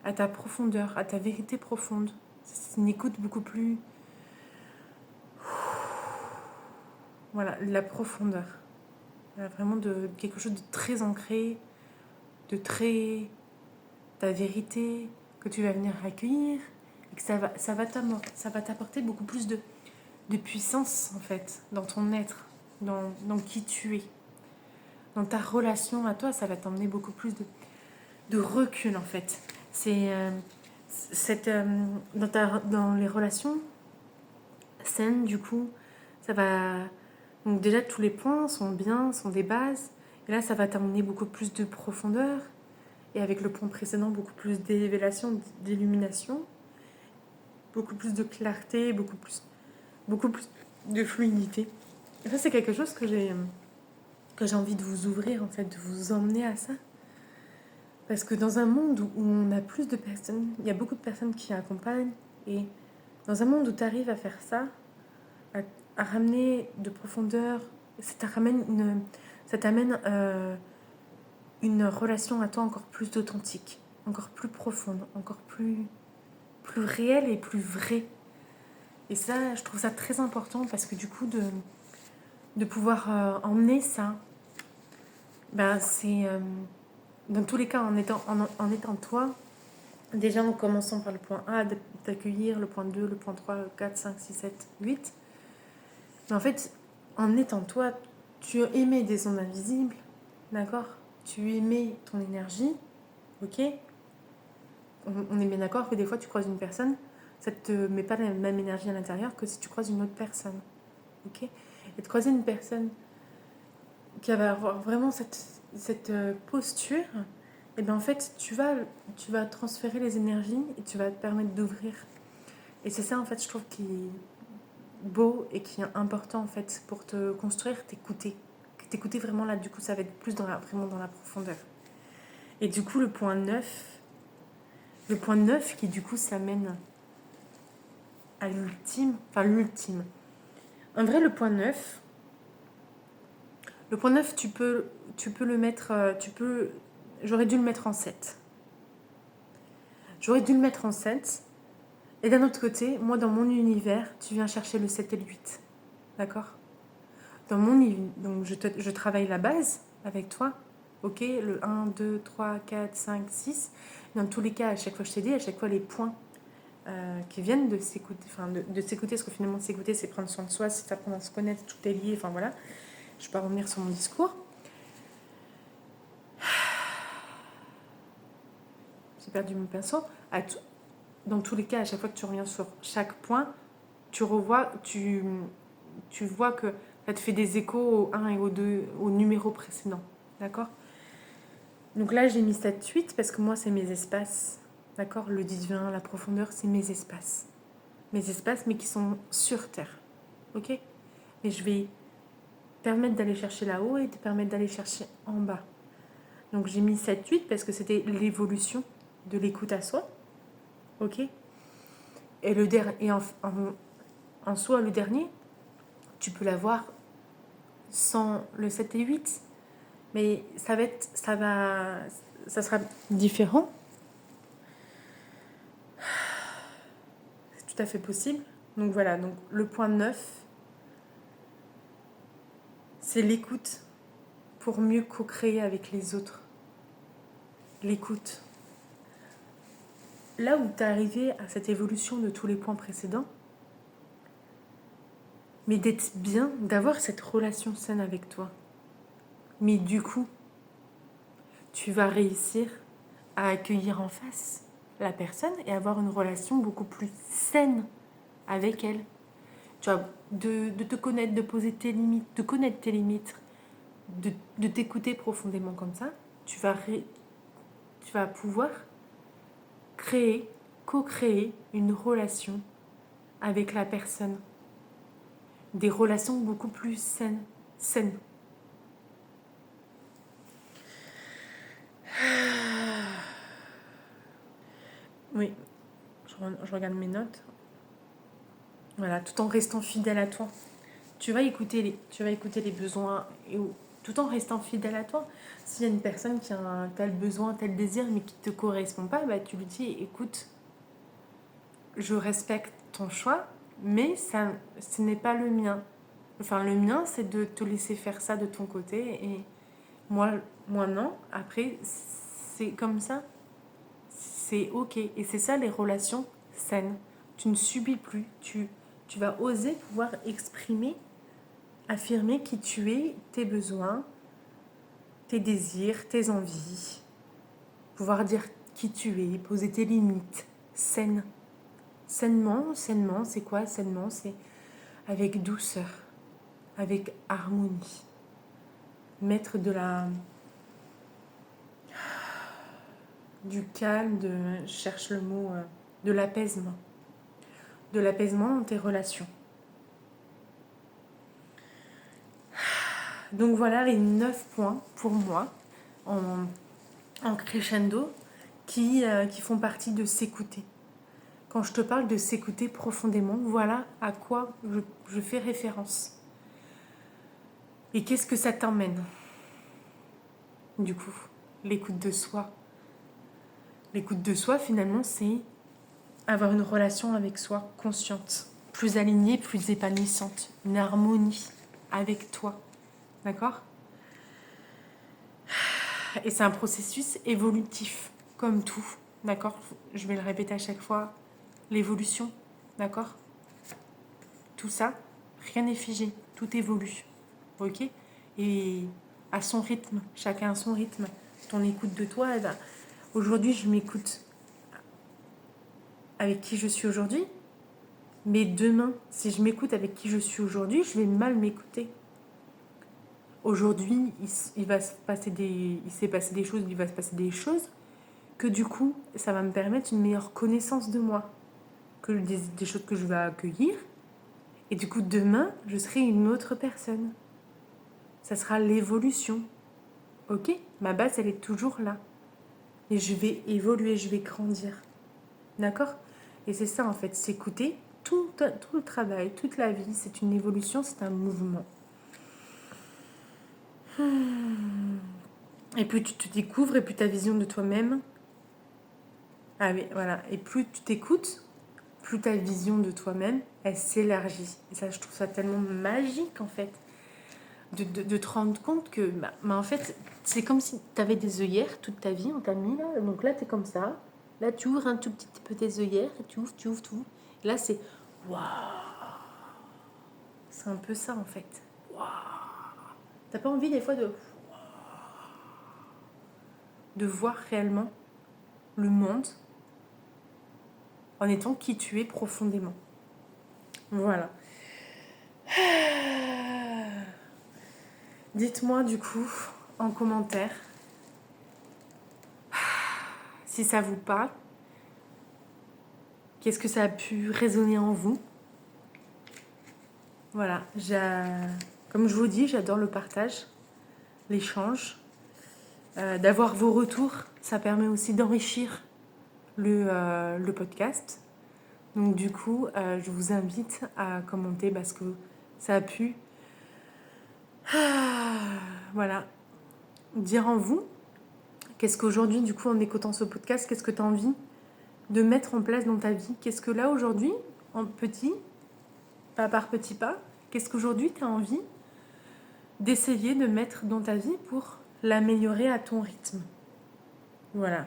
à ta profondeur, à ta vérité profonde. C'est une écoute beaucoup plus... Voilà, la profondeur. Vraiment de quelque chose de très ancré, de très... ta vérité, que tu vas venir accueillir, et que ça va t'apporter beaucoup plus de puissance, en fait, dans ton être, dans qui tu es. Dans ta relation à toi, ça va t'emmener beaucoup plus de recul, en fait. C'est dans les relations saines, du coup, ça va... Donc déjà, tous les points sont bien, sont des bases. Et là, ça va t'emmener beaucoup plus de profondeur. Et avec le point précédent, beaucoup plus d'élévation, d'illumination. Beaucoup plus de clarté, beaucoup plus de fluidité. Et ça, c'est quelque chose que j'ai envie de vous ouvrir, en fait, de vous emmener à ça. Parce que dans un monde où on a plus de personnes, il y a beaucoup de personnes qui accompagnent, et dans un monde où tu arrives à faire ça, à ramener de profondeur, ça t'amène une relation à toi encore plus authentique, encore plus profonde, encore plus réelle et plus vraie. Et ça, je trouve ça très important parce que du coup, de pouvoir emmener ça, ben, c'est dans tous les cas en étant toi, déjà en commençant par le point A, d'accueillir le point 2, le point 3, 4, 5, 6, 7, 8. Mais en fait, en étant toi, tu émets des ondes invisibles, d'accord? Tu émets ton énergie, ok? On est bien d'accord que des fois, tu croises une personne, ça ne te met pas la même énergie à l'intérieur que si tu croises une autre personne, ok? Et de croiser une personne qui va avoir vraiment cette posture, et bien en fait, tu vas transférer les énergies et tu vas te permettre d'ouvrir. Et c'est ça, en fait, je trouve qui est beau et qui est important, en fait, pour te construire, t'écouter. T'écouter vraiment là, du coup, ça va être plus vraiment dans la profondeur. Et du coup, le point 9 qui, du coup, s'amène à l'ultime, enfin l'ultime. En vrai, le point 9 tu peux le mettre, j'aurais dû le mettre en 7. J'aurais dû le mettre en 7. Et d'un autre côté, moi, dans mon univers, tu viens chercher le 7 et le 8. D'accord? Donc, je travaille la base avec toi. Ok? Le 1, 2, 3, 4, 5, 6. Dans tous les cas, à chaque fois, je t'ai dit, à chaque fois, les points qui viennent de s'écouter, enfin, de s'écouter, parce que finalement, s'écouter, c'est prendre soin de soi, c'est apprendre à se connaître, tout est lié. Enfin, voilà. Je ne vais pas revenir sur mon discours. J'ai perdu mon pinceau. Dans tous les cas, à chaque fois que tu reviens sur chaque point, tu vois que ça te fait des échos au 1 et au 2, au numéro précédent. D'accord? Donc là, j'ai mis 7, 8 parce que moi, c'est mes espaces. D'accord? Le divin, la profondeur, c'est mes espaces. Mes espaces, mais qui sont sur Terre. Ok? Mais je vais permettre d'aller chercher là-haut et te permettre d'aller chercher en bas. Donc j'ai mis 7, 8 parce que c'était l'évolution de l'écoute à soi. Ok? Et en soi, le dernier, Tu peux l'avoir sans le 7 et 8, mais ça sera différent. C'est tout à fait possible. Donc voilà, donc le point 9, c'est l'écoute pour mieux co-créer avec les autres. L'écoute. Là où tu es arrivé à cette évolution de tous les points précédents, mais d'être bien, d'avoir cette relation saine avec toi. Mais du coup, tu vas réussir à accueillir en face la personne et avoir une relation beaucoup plus saine avec elle. Tu vois, de te connaître, de poser tes limites, de connaître tes limites, de t'écouter profondément comme ça, tu vas pouvoir co-créer une relation avec la personne. Des relations beaucoup plus saines. Oui, je regarde mes notes. Voilà, tout en restant fidèle à toi. Tu vas écouter les besoins tout en restant fidèle à toi. S'il y a une personne qui a un tel besoin, tel désir, mais qui ne te correspond pas, bah, tu lui dis, écoute, je respecte ton choix, mais ce n'est pas le mien. Enfin, le mien, c'est de te laisser faire ça de ton côté, et moi non. Après, c'est comme ça. C'est ok. Et c'est ça les relations saines. Tu ne subis plus. Tu vas oser pouvoir exprimer, affirmer qui tu es, tes besoins, tes désirs, tes envies. Pouvoir dire qui tu es, poser tes limites saines. Sainement, c'est quoi sainement? C'est avec douceur, avec harmonie. Mettre du calme, je cherche le mot, de l'apaisement. De l'apaisement dans tes relations. Donc voilà les 9 points pour moi en crescendo qui font partie de s'écouter. Quand je te parle de s'écouter profondément, voilà à quoi je fais référence. Et qu'est-ce que ça t'emmène? Du coup, l'écoute de soi. L'écoute de soi, finalement, c'est avoir une relation avec soi consciente, plus alignée, plus épanouissante, une harmonie avec toi. D'accord? Et c'est un processus évolutif, comme tout. D'accord? Je vais le répéter à chaque fois. L'évolution. D'accord? Tout ça, rien n'est figé. Tout évolue. Ok? Et à son rythme. Chacun à son rythme. Ton écoute de toi, eh ben, aujourd'hui, je m'écoute avec qui je suis aujourd'hui. Mais demain, si je m'écoute avec qui je suis aujourd'hui, je vais mal m'écouter. Aujourd'hui, il s'est passé des choses, il va se passer des choses que du coup, ça va me permettre une meilleure connaissance de moi, que des choses que je vais accueillir. Et du coup, demain, je serai une autre personne. Ça sera l'évolution. Ok? Ma base, elle est toujours là. Et je vais évoluer, je vais grandir. D'accord? Et c'est ça, en fait, s'écouter. Tout le travail, toute la vie, c'est une évolution, c'est un mouvement. Et plus tu te découvres, et plus ta vision de toi-même. Ah oui, voilà. Et plus tu t'écoutes, plus ta vision de toi-même, elle s'élargit. Et ça, je trouve ça tellement magique, en fait. De te rendre compte que, en fait, c'est comme si tu avais des œillères toute ta vie, on t'a mis là. Donc là, tu es comme ça. Là, tu ouvres un tout petit peu tes œillères, et tu ouvres tout. Et là, c'est waouh! C'est un peu ça, en fait. Waouh! T'as pas envie, des fois, de voir réellement le monde en étant qui tu es profondément. Voilà. Dites-moi du coup en commentaire si ça vous parle, qu'est-ce que ça a pu résonner en vous. Voilà, comme je vous dis, j'adore le partage, l'échange, d'avoir vos retours, ça permet aussi d'enrichir le podcast. Donc du coup, je vous invite à commenter ce que ça a pu voilà, dire en vous. Qu'est-ce qu'aujourd'hui, du coup, en écoutant ce podcast, qu'est-ce que tu as envie de mettre en place dans ta vie? Qu'est-ce que là, aujourd'hui, en petit, pas par petits pas, qu'est-ce qu'aujourd'hui tu as envie d'essayer de mettre dans ta vie pour l'améliorer à ton rythme? Voilà.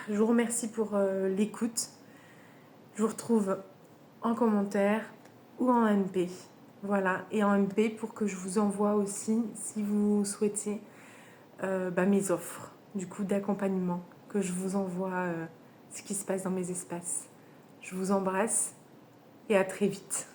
Je vous remercie pour l'écoute. Je vous retrouve en commentaire ou en MP. Voilà, et en MP pour que je vous envoie aussi, si vous souhaitez, mes offres, du coup, d'accompagnement, que je vous envoie ce qui se passe dans mes espaces. Je vous embrasse et à très vite.